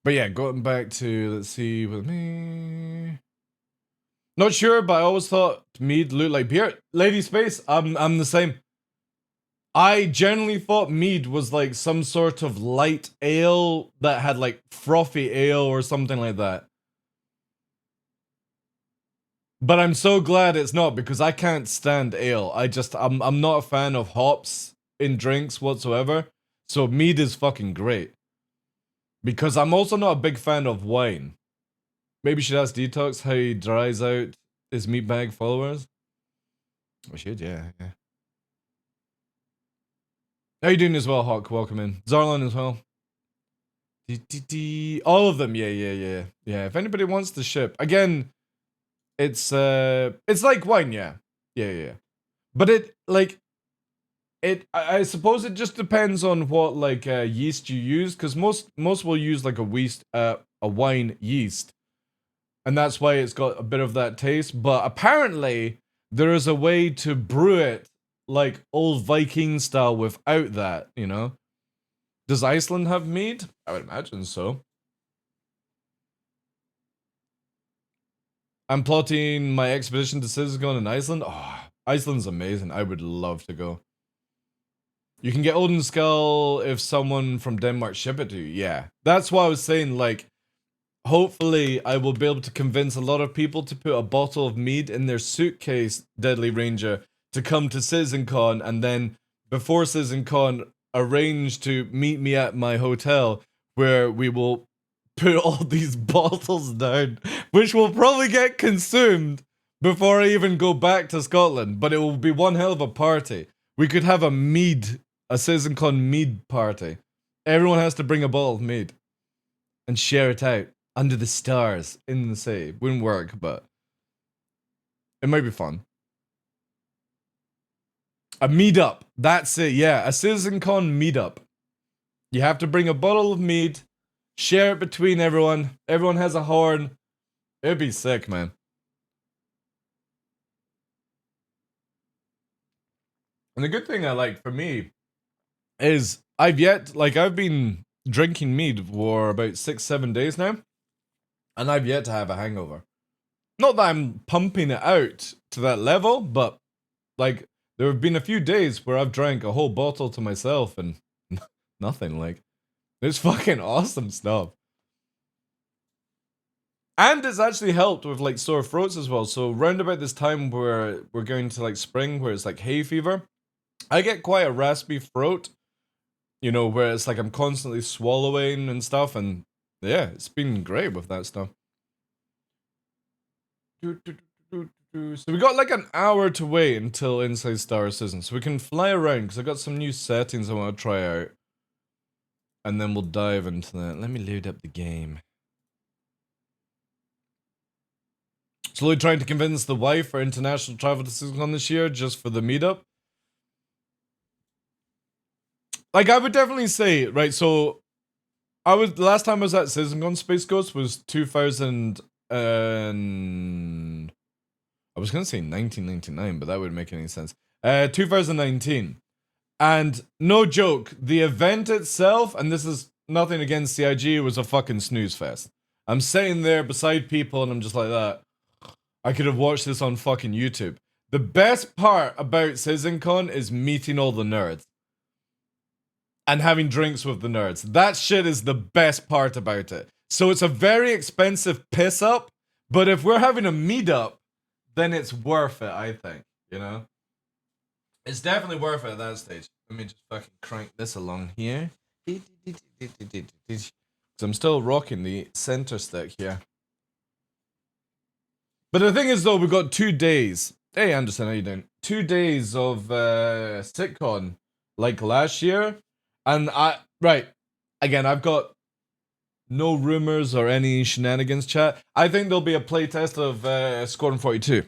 But yeah, going back to, let's see, with me. Not sure, but I always thought mead looked like beer. Lady Space, I'm the same. I generally thought mead was like some sort of light ale that had like frothy ale or something like that. But I'm so glad it's not, because I can't stand ale. I'm not a fan of hops in drinks whatsoever. So mead is fucking great. Because I'm also not a big fan of wine. Maybe you should ask Detox how he dries out his meatbag followers. We should, yeah. How you doing as well, Hawk? Welcome in. Zarlan as well. All of them, yeah. If anybody wants to ship, again, it's like wine, yeah. But I suppose it just depends on what like yeast you use, because most will use like a wine yeast, and that's why it's got a bit of that taste. But apparently there is a way to brew it like old Viking style without that, you know? Does Iceland have mead? I would imagine so. I'm plotting my expedition to CitizenCon in Iceland. Oh, Iceland's amazing. I would love to go. You can get Odin Skull if someone from Denmark ship it to you. Yeah. That's why I was saying, like, hopefully I will be able to convince a lot of people to put a bottle of mead in their suitcase, Deadly Ranger, to come to CitizenCon, and then before CitizenCon arrange to meet me at my hotel where we will put all these bottles down, which will probably get consumed before I even go back to Scotland, but it will be one hell of a party. We could have a CitizenCon mead party. Everyone has to bring a bottle of mead and share it out under the stars in the sea. Wouldn't work, but it might be fun. A meetup. That's it, yeah. A CitizenCon meetup. You have to bring a bottle of mead, share it between everyone. Everyone has a horn. It'd be sick, man. And the good thing I like for me is I've been drinking mead for about 6-7 days now, and I've yet to have a hangover. Not that I'm pumping it out to that level, but like there have been a few days where I've drank a whole bottle to myself and nothing. Like, it's fucking awesome stuff. And it's actually helped with like sore throats as well. So round about this time where we're going to like spring, where it's like hay fever, I get quite a raspy throat, you know, where it's like I'm constantly swallowing and stuff, and yeah, it's been great with that stuff. So we got like an hour to wait until Inside Star Citizen, so we can fly around, because I got some new settings I want to try out. And then we'll dive into that. Let me load up the game. Slowly trying to convince the wife for international travel to CitizenCon this year just for the meetup. Like, I would definitely say, right, so the last time I was at CitizenCon Space Ghost was 2000 and I was gonna say 1999, but that wouldn't make any sense. 2019. And no joke, the event itself, and this is nothing against CIG, it was a fucking snooze fest. I'm sitting there beside people and I'm just like that. I could have watched this on fucking YouTube. The best part about CitizenCon is meeting all the nerds. And having drinks with the nerds. That shit is the best part about it. So it's a very expensive piss up, but if we're having a meetup, then it's worth it, I think, you know? It's definitely worth it at that stage. Let me just fucking crank this along here. Because I'm still rocking the center stick here. But the thing is though, we've got 2 days. Hey Anderson, how you doing? 2 days of SitCon like last year. And again, I've got no rumors or any shenanigans chat. I think there'll be a playtest of Squadron 42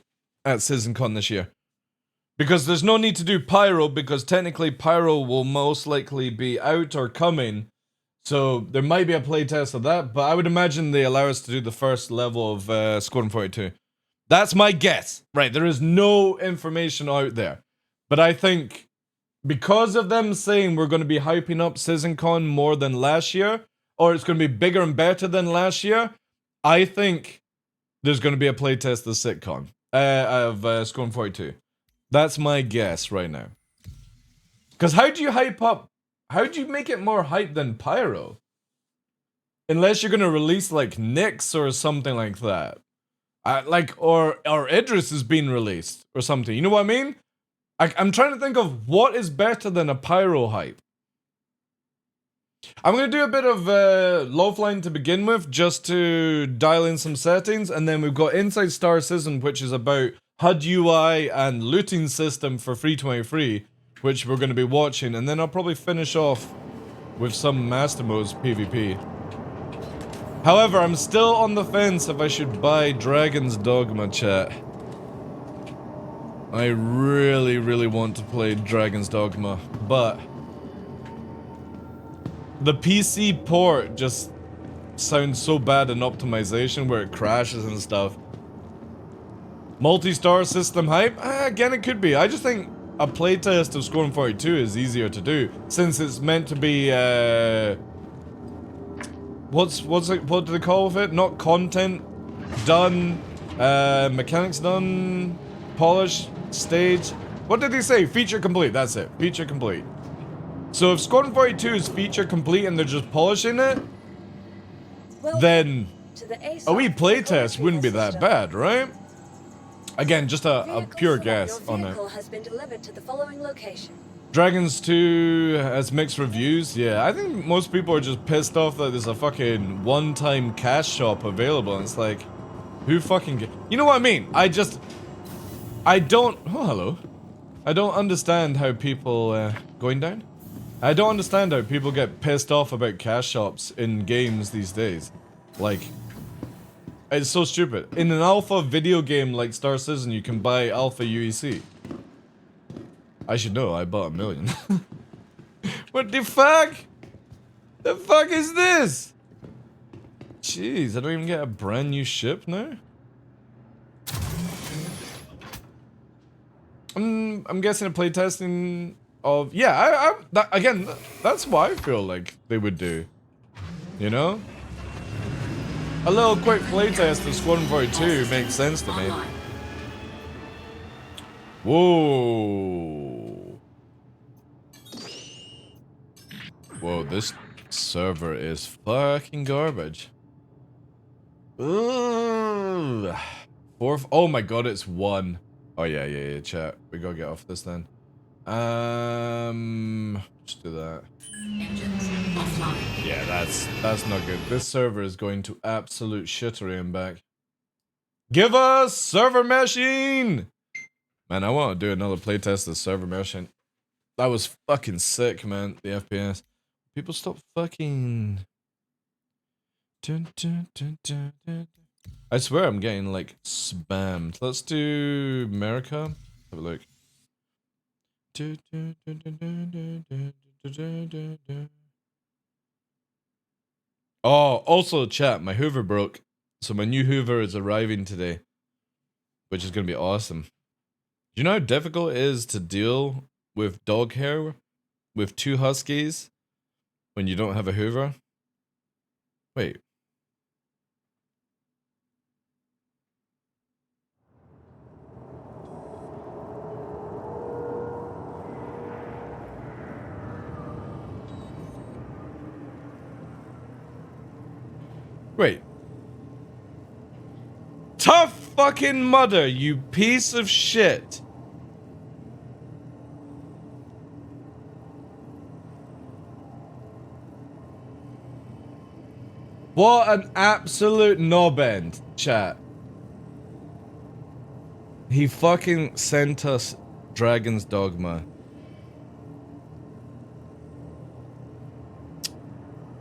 at CitizenCon this year. Because there's no need to do Pyro, because technically Pyro will most likely be out or coming. So there might be a playtest of that, but I would imagine they allow us to do the first level of Squadron 42. That's my guess. Right, there is no information out there. But I think because of them saying we're going to be hyping up CitizenCon more than last year, or it's going to be bigger and better than last year, I think there's going to be a playtest of SitCon, of Squadron 42. That's my guess right now. Because how do you hype up? How do you make it more hype than Pyro? Unless you're going to release like Nyx or something like that. Or Idris is being released or something. You know what I mean? I'm trying to think of what is better than a Pyro hype. I'm going to do a bit of Loveline to begin with, just to dial in some settings, and then we've got Inside Star Citizen, which is about HUD UI and looting system for 323, which we're going to be watching, and then I'll probably finish off with some Master Mode's PvP. However, I'm still on the fence if I should buy Dragon's Dogma, chat. I really, really want to play Dragon's Dogma, but the PC port just sounds so bad in optimization where it crashes and stuff. Multi-star system hype? Again, it could be. I just think a playtest of Squadron 42 is easier to do, since it's meant to be, what do they call with it? Not content done, mechanics done, polish, stage. What did they say? Feature complete, that's it. Feature complete. So if Squadron 42 is feature complete and they're just polishing it, then a wee playtest wouldn't be that bad, right? Again, just a pure guess on it. Dragons 2 has mixed reviews. Yeah, I think most people are just pissed off that there's a fucking one-time cash shop available, and it's like, who fucking you know what I mean? I don't... Oh, hello. I don't understand how people... going down? I don't understand how people get pissed off about cash shops in games these days. Like, it's so stupid. In an alpha video game like Star Citizen, you can buy alpha UEC. I should know, I bought 1 million. What the fuck? The fuck is this? Jeez, I don't even get a brand new ship now? I'm guessing a playtesting of... Yeah, again, that's what I feel like they would do. You know? A little quick playtest of Squadron 42 makes sense to me. Whoa. Whoa, this server is fucking garbage. Ooh. Oh my god, it's 1. Oh yeah, chat. We gotta get off this then. Just do that. Engines offline. Yeah, that's not good. This server is going to absolute shittery and back. Give us server meshing! Man, I want to do another playtest of server meshing. That was fucking sick, man. The FPS. People stop fucking... I I swear I'm getting like spammed. Let's do America. Have a look. Oh, also chat, my Hoover broke. So my new Hoover is arriving today, which is going to be awesome. Do you know how difficult it is to deal with dog hair with 2 huskies when you don't have a Hoover? Wait. Wait. Tough fucking mother, you piece of shit. What an absolute knobend, chat. He fucking sent us Dragon's Dogma.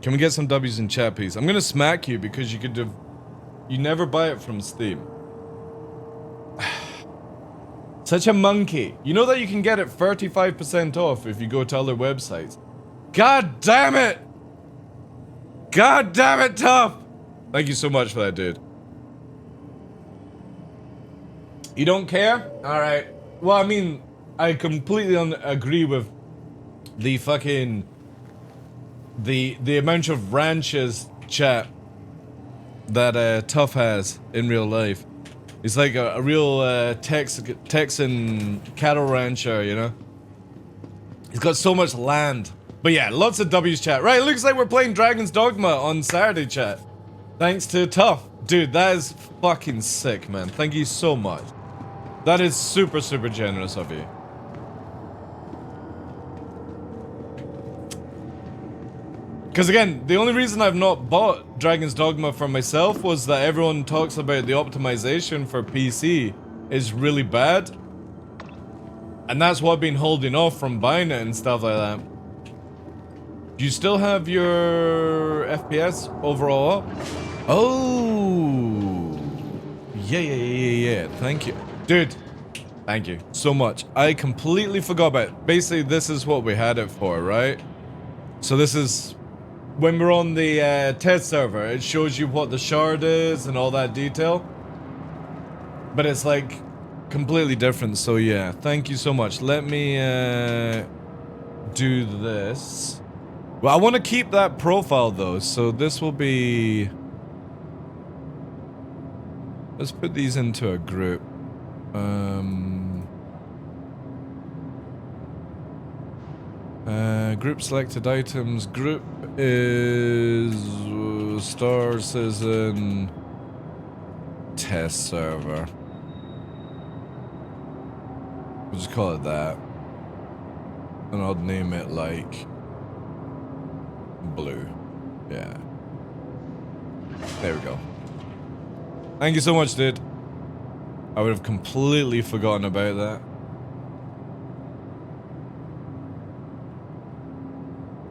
Can we get some W's in chat, please? I'm gonna smack you because you could have... You never buy it from Steam. Such a monkey. You know that you can get it 35% off if you go to other websites. God damn it! God damn it, Tough! Thank you so much for that, dude. You don't care? Alright. Well, I mean, I completely agree with the fucking... The amount of ranches, chat, that Tough has in real life. He's like a real Texan cattle rancher, you know? He's got so much land. But yeah, lots of W's, chat. Right, it looks like we're playing Dragon's Dogma on Saturday, chat. Thanks to Tough. Dude, that is fucking sick, man. Thank you so much. That is super, super generous of you. Because again, the only reason I've not bought Dragon's Dogma for myself was that everyone talks about the optimization for PC is really bad. And that's what I've been holding off from buying it and stuff like that. Do you still have your FPS overall up? Oh! Yeah. Thank you. Dude, thank you so much. I completely forgot about it. Basically, this is what we had it for, right? So this is... When we're on the test server, it shows you what the shard is and all that detail. But it's like completely different, so yeah, thank you so much. Let me do this. Well, I want to keep that profile though, so this will be... Let's put these into a group. Group selected items. Group is Star Citizen Test Server. We'll just call it that. And I'll name it like Blue. Yeah. There we go. Thank you so much, dude. I would have completely forgotten about that.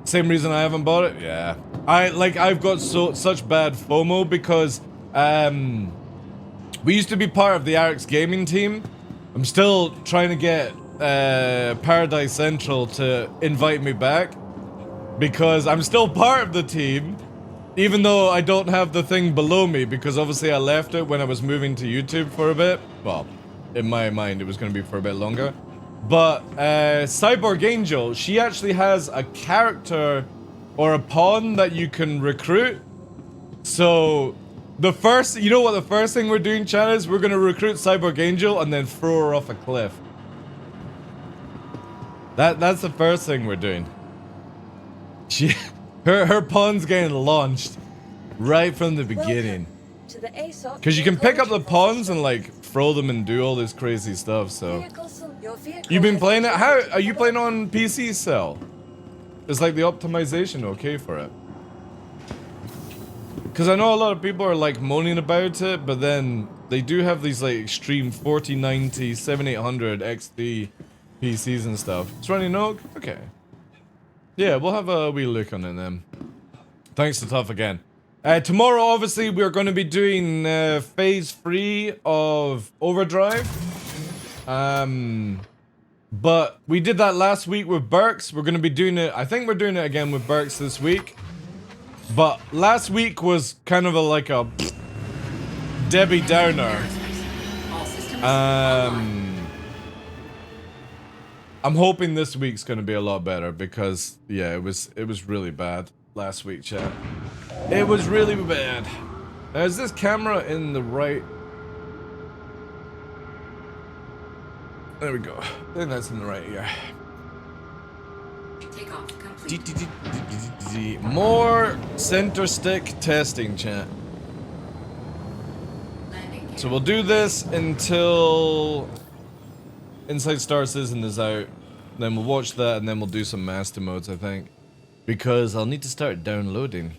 Same reason I haven't bought it? Yeah. I've got such bad FOMO because we used to be part of the Arx gaming team. I'm still trying to get Paradise Central to invite me back because I'm still part of the team, even though I don't have the thing below me because obviously I left it when I was moving to YouTube for a bit. Well, in my mind it was going to be for a bit longer. But Cyborg Angel, she actually has a character or a pawn that you can recruit. So the first, you know what the first thing we're doing, chat, is we're gonna recruit Cyborg Angel and then throw her off a cliff. That's the first thing we're doing. Her pawn's getting launched right from the beginning. Because you can pick up the pawns and like throw them and do all this crazy stuff, so. You've been playing it? How are you playing on PC, Cell? Is like the optimization okay for it? Because I know a lot of people are like moaning about it, but then they do have these like extreme 4090, 7800 XD PCs and stuff. It's running Oak? Okay. Yeah, we'll have a wee look on it then. Thanks to Tough again. Tomorrow, obviously, we're going to be doing phase 3 of Overdrive. But we did that last week with Burks. We're going to be doing it. I think we're doing it again with Burks this week. But last week was kind of like a Debbie Downer. I'm hoping this week's going to be a lot better because yeah, it was really bad last week, chat. It was really bad. Now, is this camera in the right? There we go. I think that's in the right ear. Takeoff complete. More center stick testing, chat. Landing gear. So we'll do this until Inside Star Citizen is out. Then we'll watch that and then we'll do some master modes, I think. Because I'll need to start downloading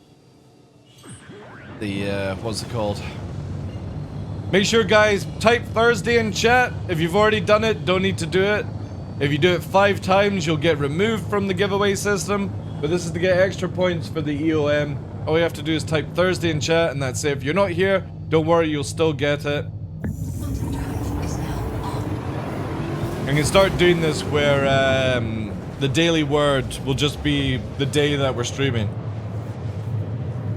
the, what's it called? Make sure, guys, type Thursday in chat. If you've already done it, don't need to do it. If you do it 5 times, you'll get removed from the giveaway system. But this is to get extra points for the EOM. All you have to do is type Thursday in chat, and that's it. If you're not here, don't worry, you'll still get it. I can start doing this where the daily word will just be the day that we're streaming.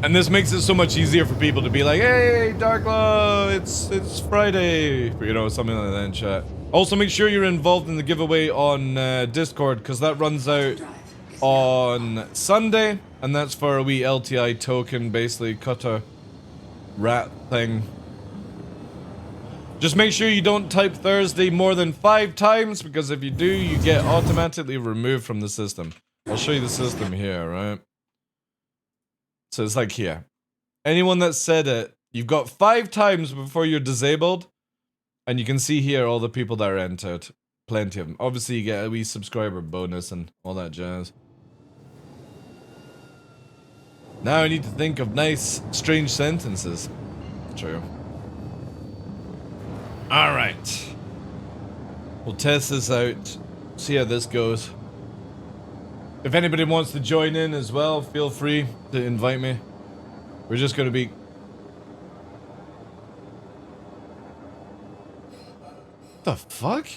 And this makes it so much easier for people to be like, hey, DarkLaw, it's Friday. You know, something like that in chat. Also, make sure you're involved in the giveaway on Discord, because that runs out on Sunday. And that's for a wee LTI token, basically, cutter rat thing. Just make sure you don't type Thursday more than 5 times, because if you do, you get automatically removed from the system. I'll show you the system here, right? So it's like here. Anyone that said it, you've got 5 times before you're disabled. And you can see here all the people that are entered. Plenty of them. Obviously, you get a wee subscriber bonus and all that jazz. Now I need to think of nice, strange sentences. True. Alright. We'll test this out. See how this goes. If anybody wants to join in as well, feel free to invite me. We're just going to be... The fuck?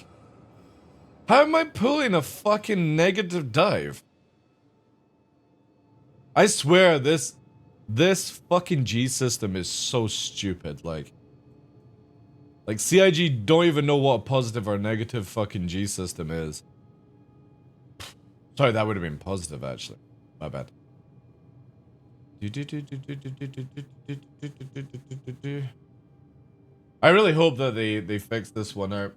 How am I pulling a fucking negative dive? I swear this fucking G system is so stupid. Like CIG don't even know what a positive or negative fucking G system is. Sorry, that would have been positive actually. My bad. I really hope that they fix this one out.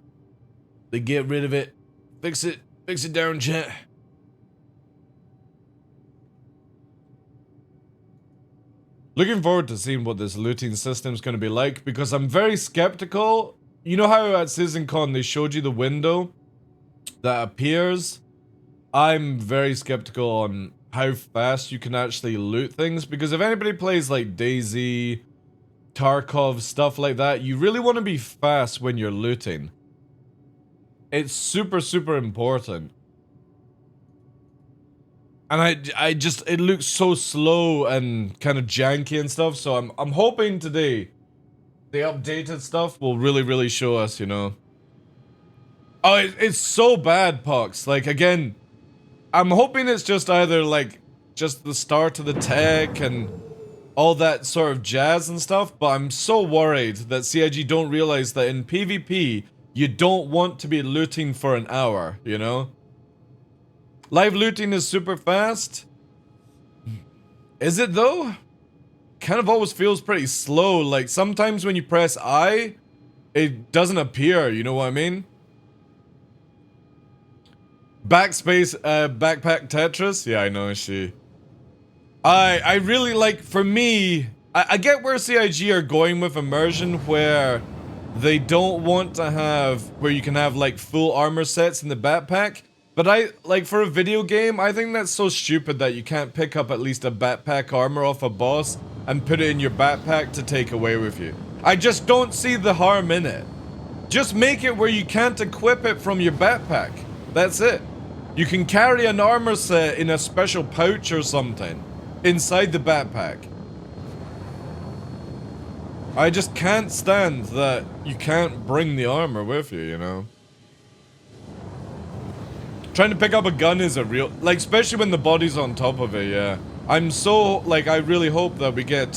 They get rid of it. Fix it down, chat. Looking forward to seeing what this looting system is going to be like, because I'm very skeptical. You know how at CitizenCon they showed you the window that appears? I'm very skeptical on how fast you can actually loot things, because if anybody plays like DayZ, Tarkov, stuff like that, you really want to be fast when you're looting. It's super, super important. And I just, it looks so slow and kind of janky and stuff, so I'm hoping today the updated stuff will really, really show us, you know. Oh, it's so bad, Pox. Like, again, I'm hoping it's just either, like, just the start of the tech and all that sort of jazz and stuff, but I'm so worried that CIG don't realize that in PvP, you don't want to be looting for an hour, you know? Live looting is super fast. Is it though? Kind of always feels pretty slow. Like sometimes when you press I, it doesn't appear, you know what I mean? Backspace, backpack Tetris? Yeah, I know, she. I really like, for me, I get where CIG are going with immersion, where they don't want to have, where you can have like full armor sets in the backpack. But like for a video game, I think that's so stupid that you can't pick up at least a backpack armor off a boss and put it in your backpack to take away with you. I just don't see the harm in it. Just make it where you can't equip it from your backpack. That's it. You can carry an armor set in a special pouch or something inside the backpack. I just can't stand that you can't bring the armor with you, you know? Trying to pick up a gun is a real... Like, especially when the body's on top of it, yeah. I'm so... Like, I really hope that we get,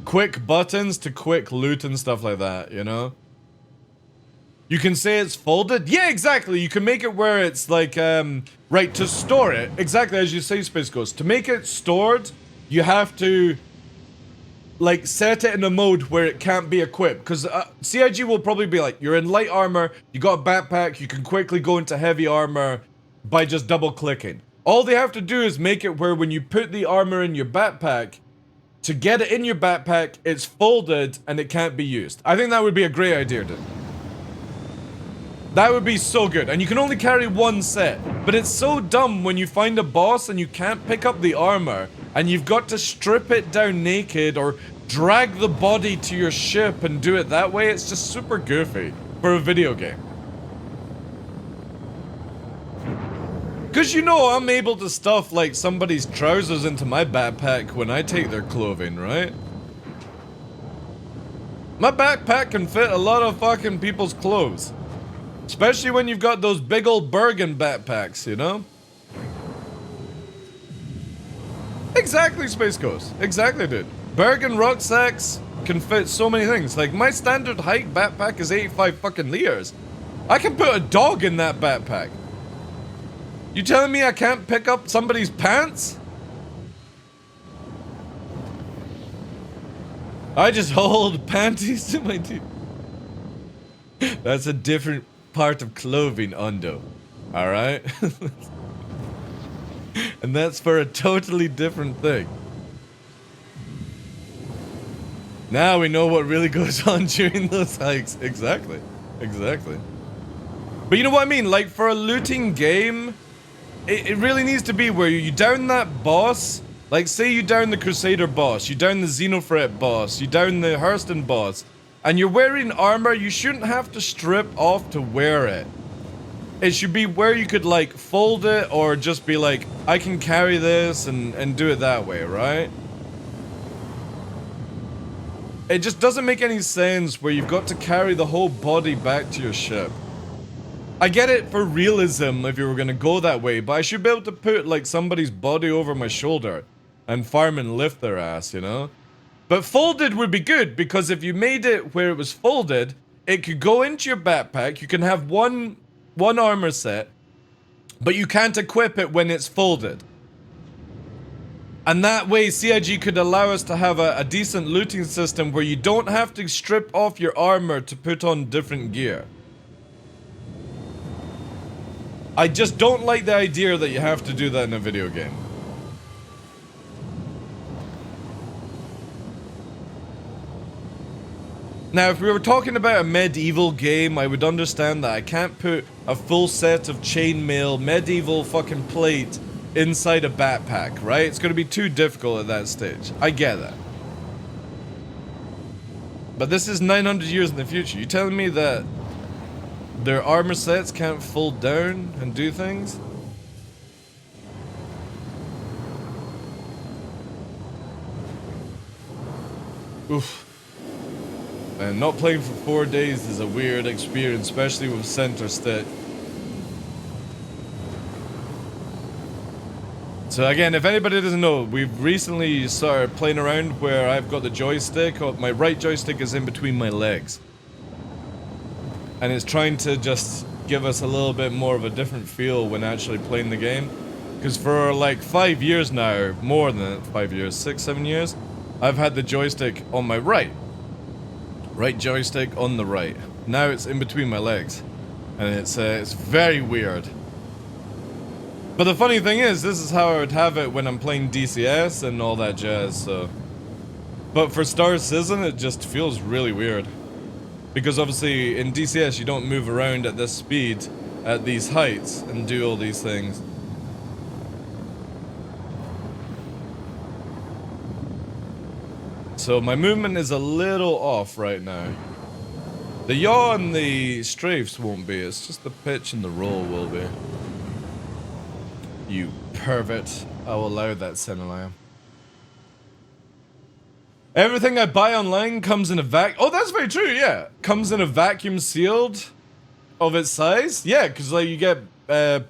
quick buttons to quick loot and stuff like that, you know? You can say it's folded? Yeah, exactly! You can make it where it's, like, right, to store it. Exactly as you say, Space Ghost. To make it stored, you have to... like, set it in a mode where it can't be equipped. Because CIG will probably be like, you're in light armor, you got a backpack, you can quickly go into heavy armor by just double clicking. All they have to do is make it where when you put the armor in your backpack, to get it in your backpack, it's folded and it can't be used. I think that would be a great idea, dude. That would be so good. And you can only carry one set. But it's so dumb when you find a boss and you can't pick up the armor. And you've got to strip it down naked or drag the body to your ship and do it that way. It's just super goofy for a video game. Because you know I'm able to stuff like somebody's trousers into my backpack when I take their clothing, right? My backpack can fit a lot of fucking people's clothes. Especially when you've got those big old Bergen backpacks, you know? Exactly, Space Ghost. Exactly, dude. Bergen rucksacks can fit so many things. Like, my standard height backpack is 85 fucking liters. I can put a dog in that backpack. You telling me I can't pick up somebody's pants? I just hold panties to my teeth. That's a different part of clothing, Undo. Alright? And that's for a totally different thing. Now we know what really goes on during those hikes. Exactly. Exactly. But you know what I mean? Like, for a looting game, it really needs to be where you down that boss. Like, say you down the Crusader boss, you down the Xenofret boss, you down the Hurston boss, and you're wearing armor, you shouldn't have to strip off to wear it. It should be where you could, like, fold it or just be like, I can carry this and do it that way, right? It just doesn't make any sense where you've got to carry the whole body back to your ship. I get it for realism if you were gonna go that way, but I should be able to put, like, somebody's body over my shoulder and farm and lift their ass, you know? But folded would be good, because if you made it where it was folded, it could go into your backpack, you can have one armor set, but you can't equip it when it's folded. And that way, CIG could allow us to have a decent looting system where you don't have to strip off your armor to put on different gear. I just don't like the idea that you have to do that in a video game. Now, if we were talking about a medieval game, I would understand that I can't put a full set of chainmail medieval fucking plate inside a backpack, right? It's gonna be too difficult at that stage. I get that. But this is 900 years in the future. You telling me that their armor sets can't fold down and do things? Oof. Man, not playing for 4 days is a weird experience, especially with center stick. So again, if anybody doesn't know, we've recently started playing around where I've got the joystick, my right joystick is in between my legs. And it's trying to just give us a little bit more of a different feel when actually playing the game. Because for like 5 years now, more than 5 years, 6, 7 years, I've had the joystick on my right. Right joystick on the right. Now it's in between my legs. And it's very weird. But the funny thing is, this is how I would have it when I'm playing DCS and all that jazz, so... But for Star Citizen, it just feels really weird. Because obviously, in DCS, you don't move around at this speed, at these heights, and do all these things. So my movement is a little off right now. The yaw and the strafes won't be, it's just the pitch and the roll will be. You pervert. I'll allow that, Senelaya. Everything I buy online comes in a Oh, that's very true, yeah. Comes in a vacuum sealed of its size. Yeah, because like you get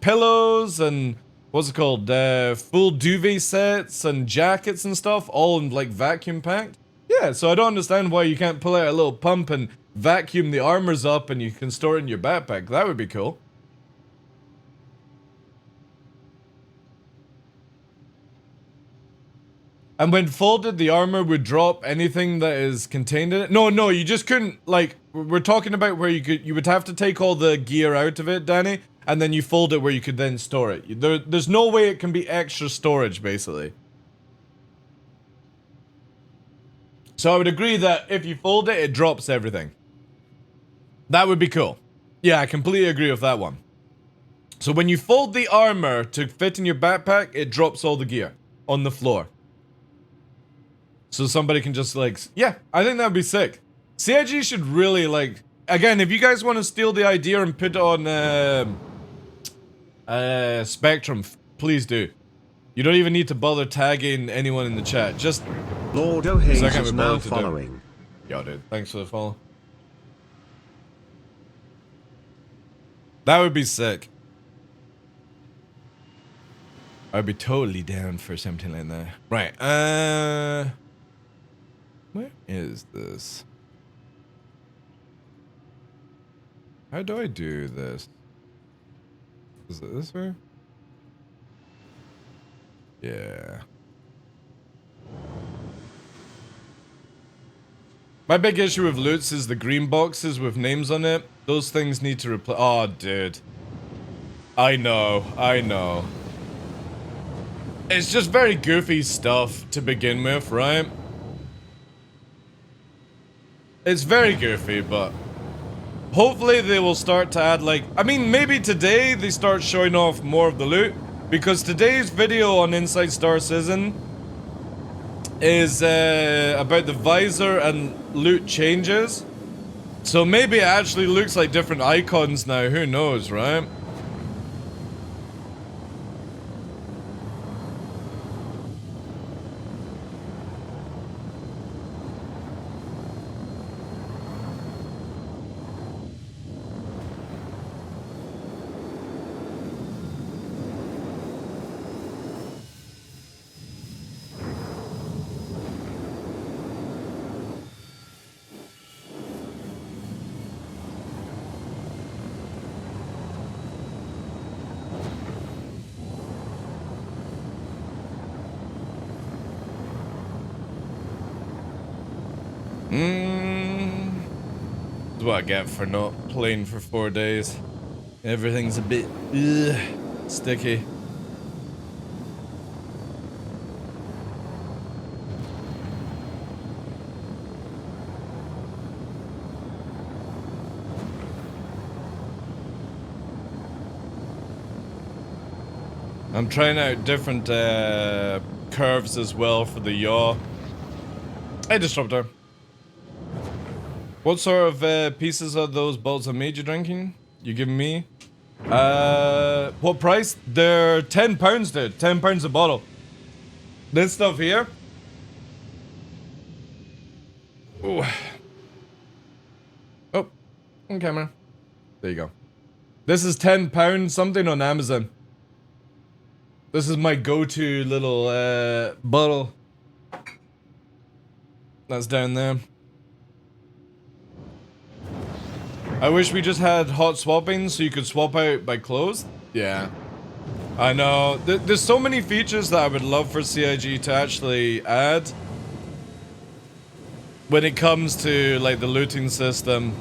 pillows and what's it called? Full duvet sets and jackets and stuff, all in like vacuum packed. Yeah, so I don't understand why you can't pull out a little pump and vacuum the armors up and you can store it in your backpack. That would be cool. And when folded, the armor would drop anything that is contained in it. No, you just couldn't, like, we're talking about where you would have to take all the gear out of it, Danny, and then you fold it where you could then store it. There's no way it can be extra storage, basically. So I would agree that if you fold it, it drops everything. That would be cool. Yeah, I completely agree with that one. So when you fold the armor to fit in your backpack, it drops all the gear on the floor. So somebody can just like, yeah, I think that would be sick. CIG should really like, again, if you guys want to steal the idea and put it on Spectrum, please do. You don't even need to bother tagging anyone in the chat. Just Lord O'Hays is now following. Yo, dude, thanks for the follow. That would be sick. I'd be totally down for something like that. Right, where is this? How do I do this? Is it this way? Yeah. My big issue with loots is the green boxes with names on it. Those things need to replace. Oh, dude. I know. It's just very goofy stuff to begin with, right? It's very goofy, but hopefully they will start to add, like, I mean, maybe today they start showing off more of the loot, because today's video on Inside Star Citizen is about the visor and loot changes. So maybe it actually looks like different icons now, who knows, right? That's what I get for not playing for 4 days. Everything's a bit sticky. I'm trying out different curves as well for the yaw. Hey, Disruptor. What sort of pieces are those bottles of made you drinking? You giving me? What price? They're £10, dude. £10 a bottle. This stuff here. Ooh. Oh, on camera. There you go. This is £10, something on Amazon. This is my go-to little bottle. That's down there. I wish we just had hot swapping so you could swap out by clothes. Yeah. I know. There's so many features that I would love for CIG to actually add. When it comes to, like, the looting system.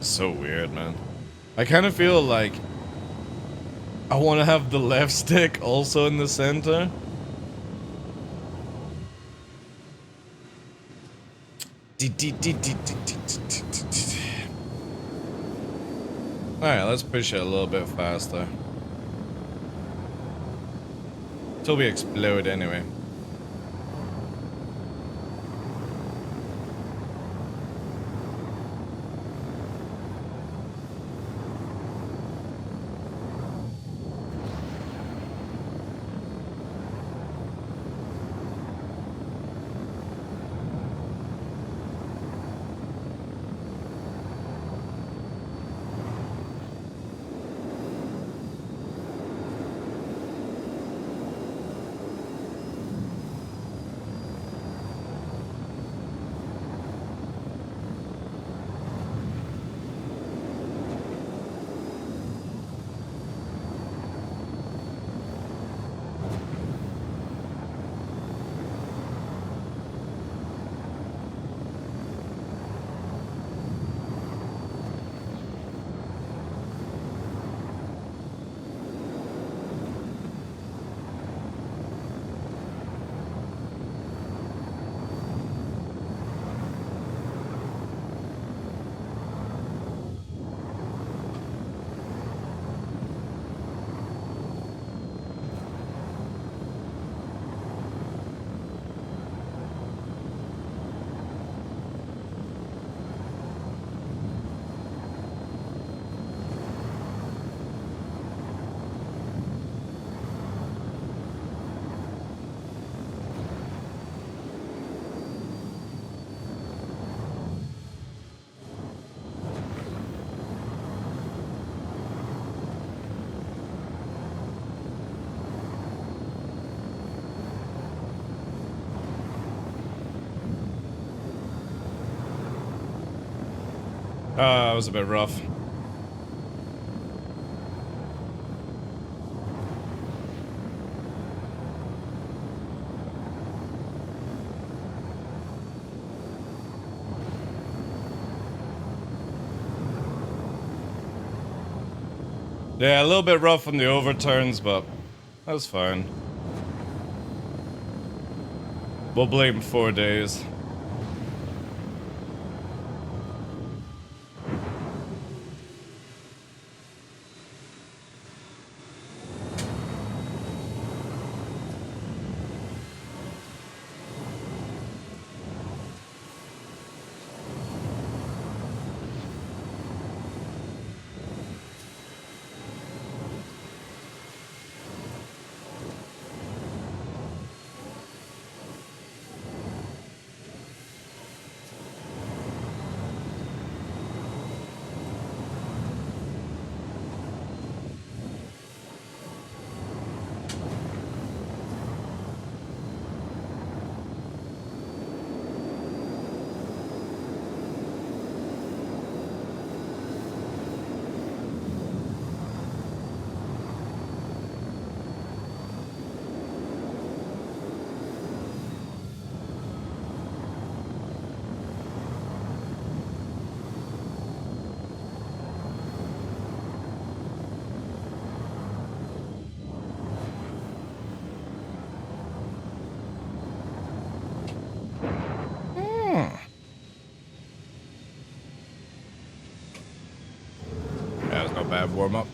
So weird, man. I kind of feel like I want to have the left stick also in the center. Alright, let's push it a little bit faster. Till we explode anyway. That was a bit rough. Yeah, a little bit rough on the overturns, but that's fine. We'll blame 4 days. That was no bad warm-up.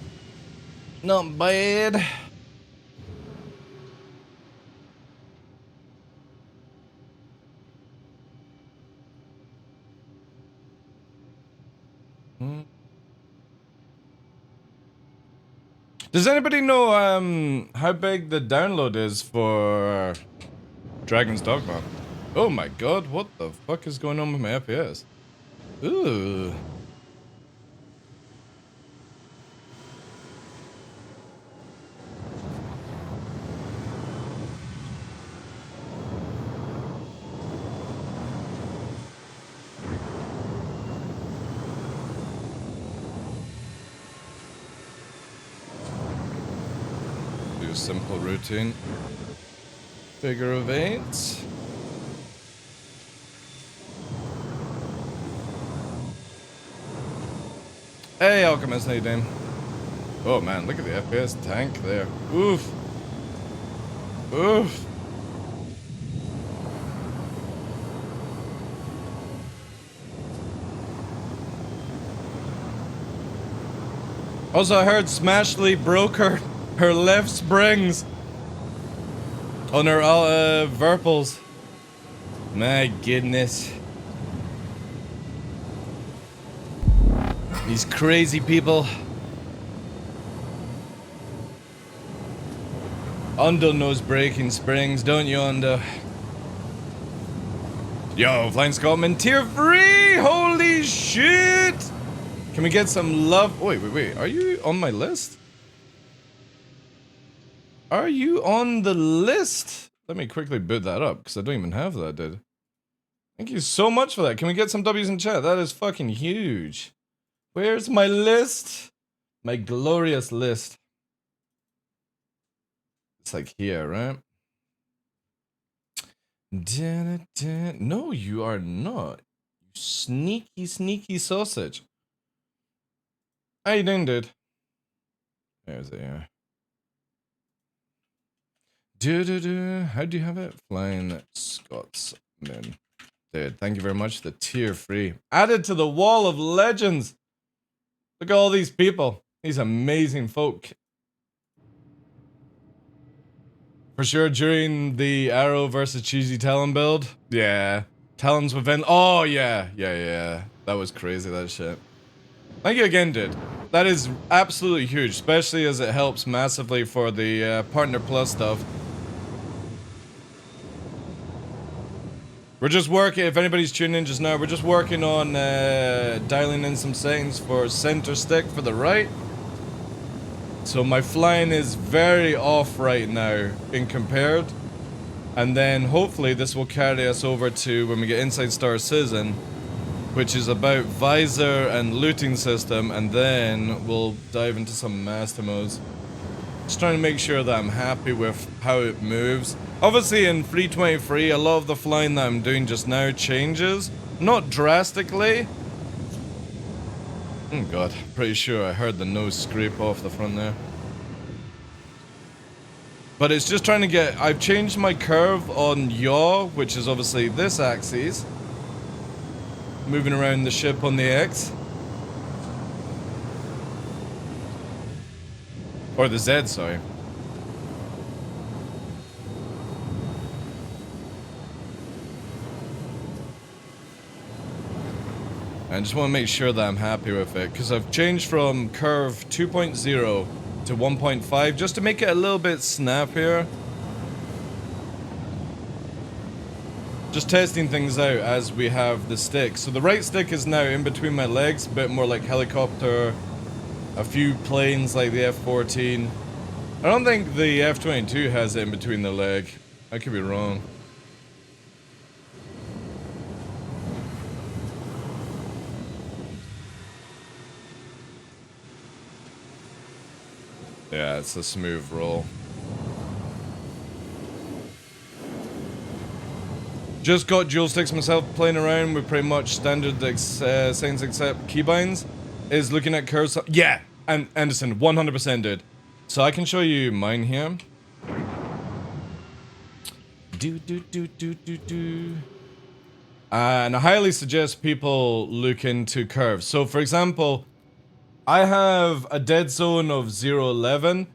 Not bad. Does anybody know how big the download is for Dragon's Dogma? Oh my god, what the fuck is going on with my FPS? Ooh. Do a simple routine. Figure of 8. Hey, Alchemist, how you doing? Oh man, look at the FPS tank there. Oof. Oof. Also, I heard Smashley broke her left springs on her Verpals. My goodness. These crazy people. Undo knows breaking springs, don't you, Undo? Yo, Flying Scotsman tier 3! Holy shit! Can we get some love? Wait. Are you on my list? Are you on the list? Let me quickly boot that up, because I don't even have that, dude. Thank you so much for that. Can we get some W's in chat? That is fucking huge. Where's my list? My glorious list. It's like here, right? No, you are not. You sneaky sausage. How you doing, dude? There's it here. How do you have it? Flying Scotsman. Dude, thank you very much. The tier 3. Added to the wall of legends. Look at all these people. These amazing folk. For sure, during the Arrow versus Cheesy Talon build. Yeah. Talons within. Oh, yeah. That was crazy, that shit. Thank you again, dude. That is absolutely huge, especially as it helps massively for the Partner Plus stuff. We're just working, if anybody's tuning in just now, we're just working on dialing in some settings for center stick for the right. So my flying is very off right now in compared. And then hopefully this will carry us over to when we get Inside Star Citizen, which is about visor and looting system, and then we'll dive into some master modes. Just trying to make sure that I'm happy with how it moves. Obviously in 323, a lot of the flying that I'm doing just now changes. Not drastically. Oh god, pretty sure I heard the nose scrape off the front there. But it's just trying to get... I've changed my curve on yaw, which is obviously this axis. Moving around the ship on the X. Or the Z, sorry. I just want to make sure that I'm happy with it, because I've changed from curve 2.0 to 1.5 just to make it a little bit snappier. Just testing things out as we have the stick. So the right stick is now in between my legs, a bit more like helicopter, a few planes like the F-14. I don't think the F-22 has it in between the leg. I could be wrong. Yeah, it's a smooth roll. Just got dual sticks myself, playing around with pretty much standard settings except keybinds. Is looking at curves. Yeah, and Anderson, 100% dude. So I can show you mine here. And I highly suggest people look into curves. So for example, I have a dead zone of 0.11.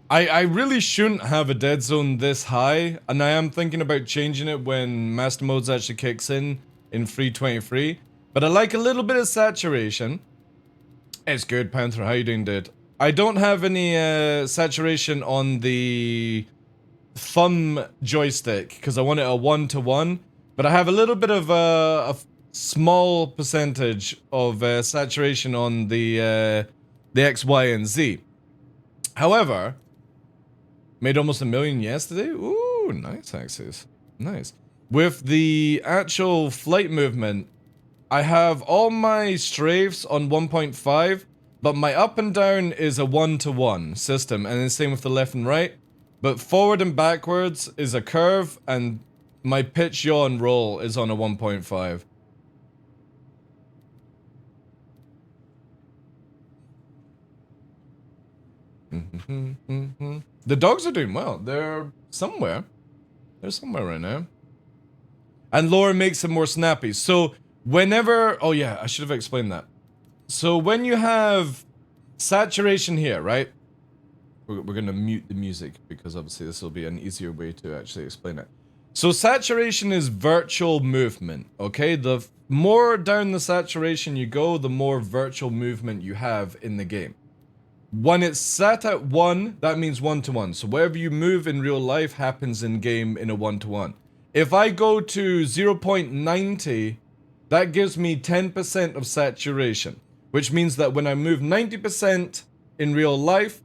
I really shouldn't have a dead zone this high, and I am thinking about changing it when Master Modes actually kicks in 323. But I like a little bit of saturation. It's good, Panther. How you doing, dude? I don't have any saturation on the thumb joystick because I want it a 1-to-1. But I have a little bit of a small percentage of saturation on the X, Y, and Z. However, made almost 1 million yesterday. Ooh, nice axis. Nice. With the actual flight movement, I have all my strafes on 1.5, but my up and down is a 1-to-1 system, and the same with the left and right. But forward and backwards is a curve, and my pitch, yaw, and roll is on a 1.5. The dogs are doing well. They're somewhere. They're somewhere right now. And Laura makes them more snappy. So whenever... Oh yeah, I should have explained that. So when you have saturation here, right? We're gonna mute the music because obviously this will be an easier way to actually explain it. So saturation is virtual movement, okay? The more down the saturation you go, the more virtual movement you have in the game. When it's set at 1, that means 1-to-1. So wherever you move in real life happens in game in a 1-to-1. If I go to 0.90, that gives me 10% of saturation, which means that when I move 90% in real life,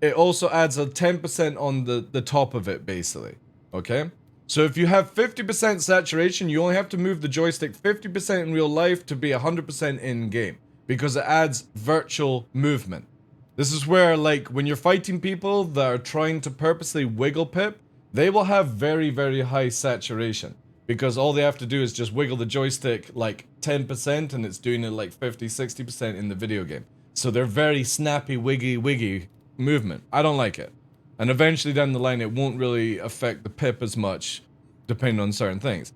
it also adds a 10% on the top of it, basically, okay? So if you have 50% saturation, you only have to move the joystick 50% in real life to be 100% in-game, because it adds virtual movement. This is where, like, when you're fighting people that are trying to purposely wiggle pip, they will have very, very high saturation, because all they have to do is just wiggle the joystick like 10% and it's doing it like 50-60% in the video game. So they're very snappy, wiggy movement. I don't like it. And eventually down the line, it won't really affect the pip as much, depending on certain things.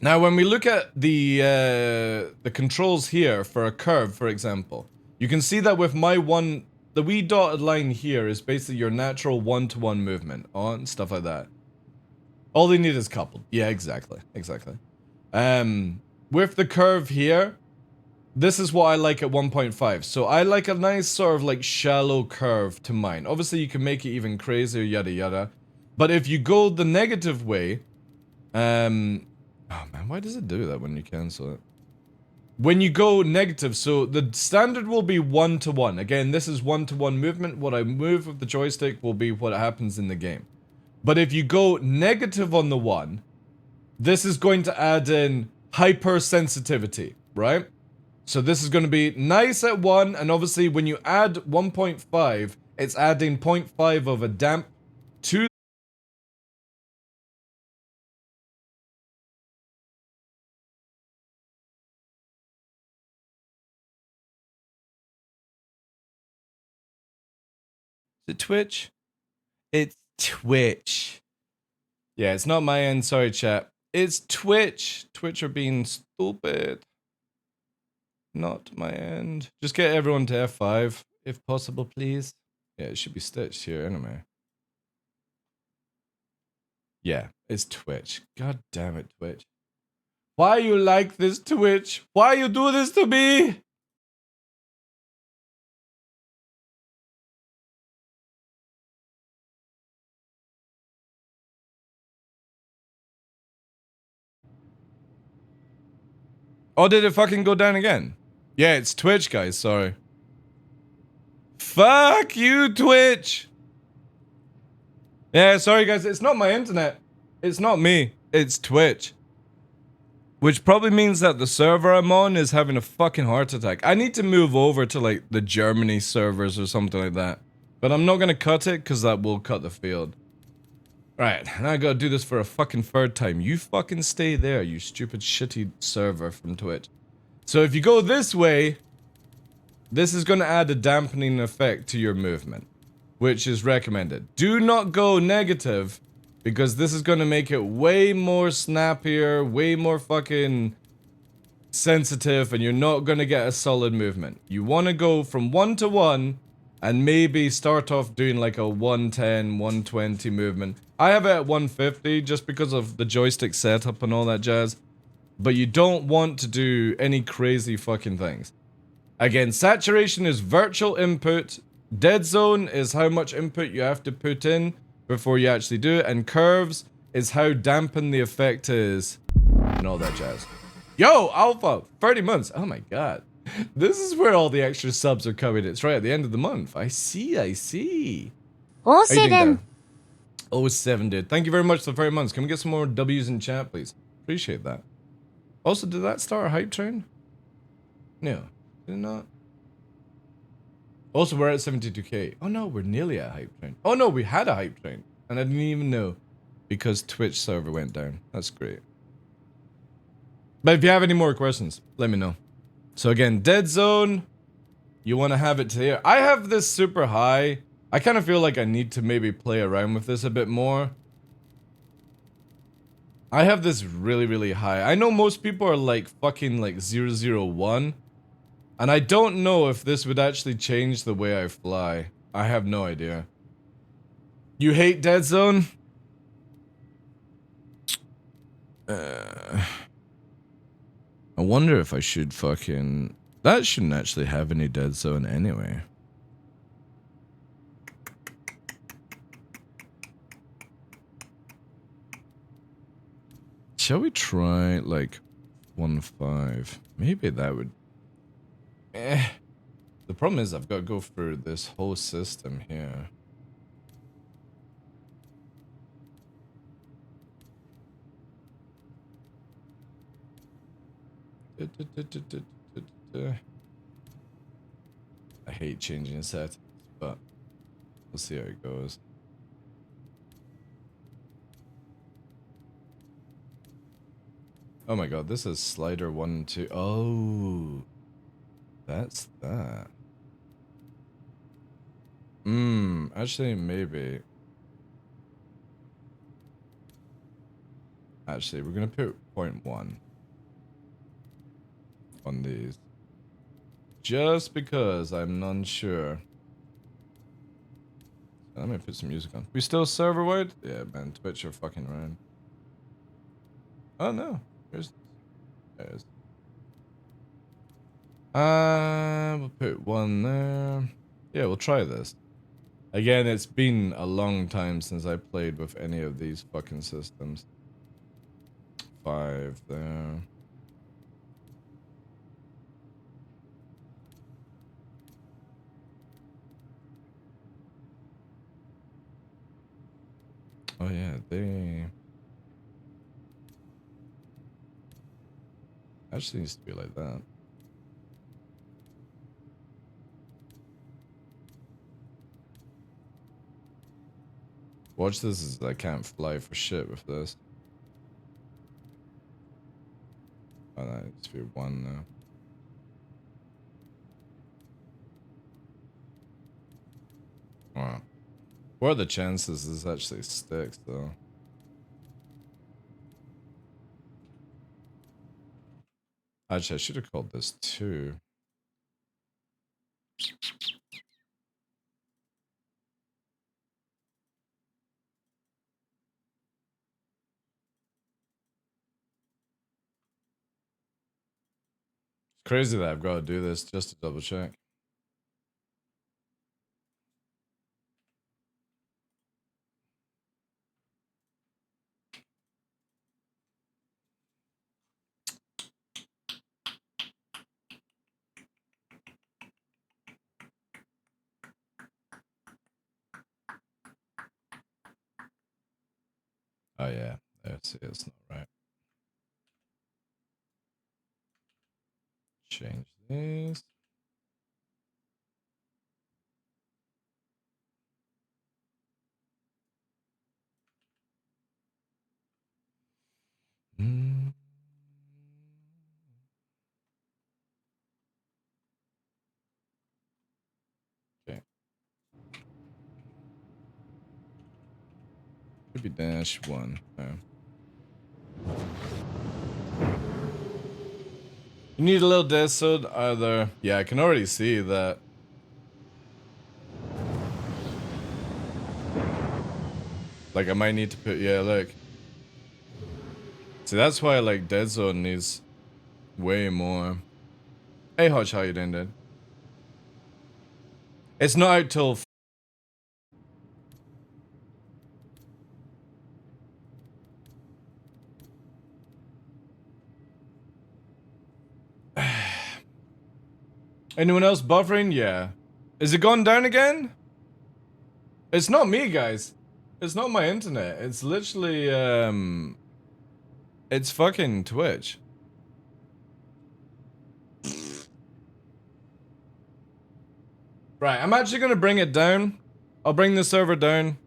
Now, when we look at the controls here for a curve, for example, you can see that with my the wee dotted line here is basically your natural 1-to-1 movement on stuff like that. All they need is coupled. Yeah, exactly. With the curve here, this is what I like at 1.5. So I like a nice sort of like shallow curve to mine. Obviously you can make it even crazier, yada yada. But if you go the negative way, oh man, why does it do that when you cancel it? When you go negative, so the standard will be 1-to-1. Again, this is 1-to-1 movement. What I move with the joystick will be what happens in the game. But if you go negative on the 1, this is going to add in hypersensitivity, right? So this is going to be nice at 1, and obviously when you add 1.5, it's adding 0.5 of a damp to the Twitch. It's Twitch. Yeah, it's not my end, sorry chat. It's Twitch. Twitch are being stupid. Not my end. Just get everyone to F5, if possible, please. Yeah, it should be stitched here anyway. Yeah, it's Twitch. God damn it, Twitch. Why you like this, Twitch? Why you do this to me? Oh, did it fucking go down again? Yeah, it's Twitch, guys, sorry. Fuck you, Twitch! Yeah, sorry guys, it's not my internet. It's not me, it's Twitch. Which probably means that the server I'm on is having a fucking heart attack. I need to move over to like the Germany servers or something like that. But I'm not gonna cut it because that will cut the field. Right, now I gotta do this for a fucking third time. You fucking stay there, you stupid shitty server from Twitch. So if you go this way, this is gonna add a dampening effect to your movement, which is recommended. Do not go negative, because this is gonna make it way more snappier, way more fucking sensitive, and you're not gonna get a solid movement. You wanna go from 1-to-1, and maybe start off doing like a 110, 120 movement. I have it at 150 just because of the joystick setup and all that jazz. But you don't want to do any crazy fucking things. Again, saturation is virtual input. Dead zone is how much input you have to put in before you actually do it. And curves is how dampened the effect is. And all that jazz. Yo, Alpha, 30 months. Oh my god. This is where all the extra subs are coming. It's right at the end of the month. I see. How you doing there? 07, dude. Thank you very much for the 30 months. Can we get some more W's in chat, please? Appreciate that. Also, did that start a hype train? No. Did it not? Also, we're at 72k. Oh no, we're nearly at hype train. Oh no, we had a hype train. And I didn't even know. Because Twitch server went down. That's great. But if you have any more questions, let me know. So again, dead zone. You want to have it to here. I have this super high. I kind of feel like I need to maybe play around with this a bit more. I have this really, really high. I know most people are like fucking like 001. And I don't know if this would actually change the way I fly. I have no idea. You hate Dead Zone? I wonder if I should fucking... That shouldn't actually have any Dead Zone anyway. Shall we try, like, 1.5? Maybe that would... The problem is I've got to go through this whole system here. I hate changing settings, but we'll see how it goes. Oh my god, this is slider 1 and 2. Oh, that's that. Actually, maybe. Actually, we're gonna put 0.1 on these. Just because I'm unsure. Let me put some music on. We still server wide? Yeah, man, Twitch are fucking around. Oh no, there it is. We'll put 1 there. Yeah, we'll try this. Again, it's been a long time since I played with any of these fucking systems. 5 there. Oh yeah, they... Actually needs to be like that. Watch this as I can't fly for shit with this. Oh, that needs to be 1 now. Wow. What are the chances this actually sticks, though? Actually, I should have called this 2. It's crazy that I've got to do this just to double check. Oh yeah, see, it's not right. Change these. Okay. Could be -1. You need a little desod either. Yeah, I can already see that. Like, I might need to put, yeah, look. See, that's why, like, Dead Zone needs way more. Hey, Hodge, how you doing, dude? It's not out till... Anyone else buffering? Yeah. Is it gone down again? It's not me, guys. It's not my internet. It's literally, it's fucking Twitch. Right, I'm actually gonna bring it down. I'll bring the server down.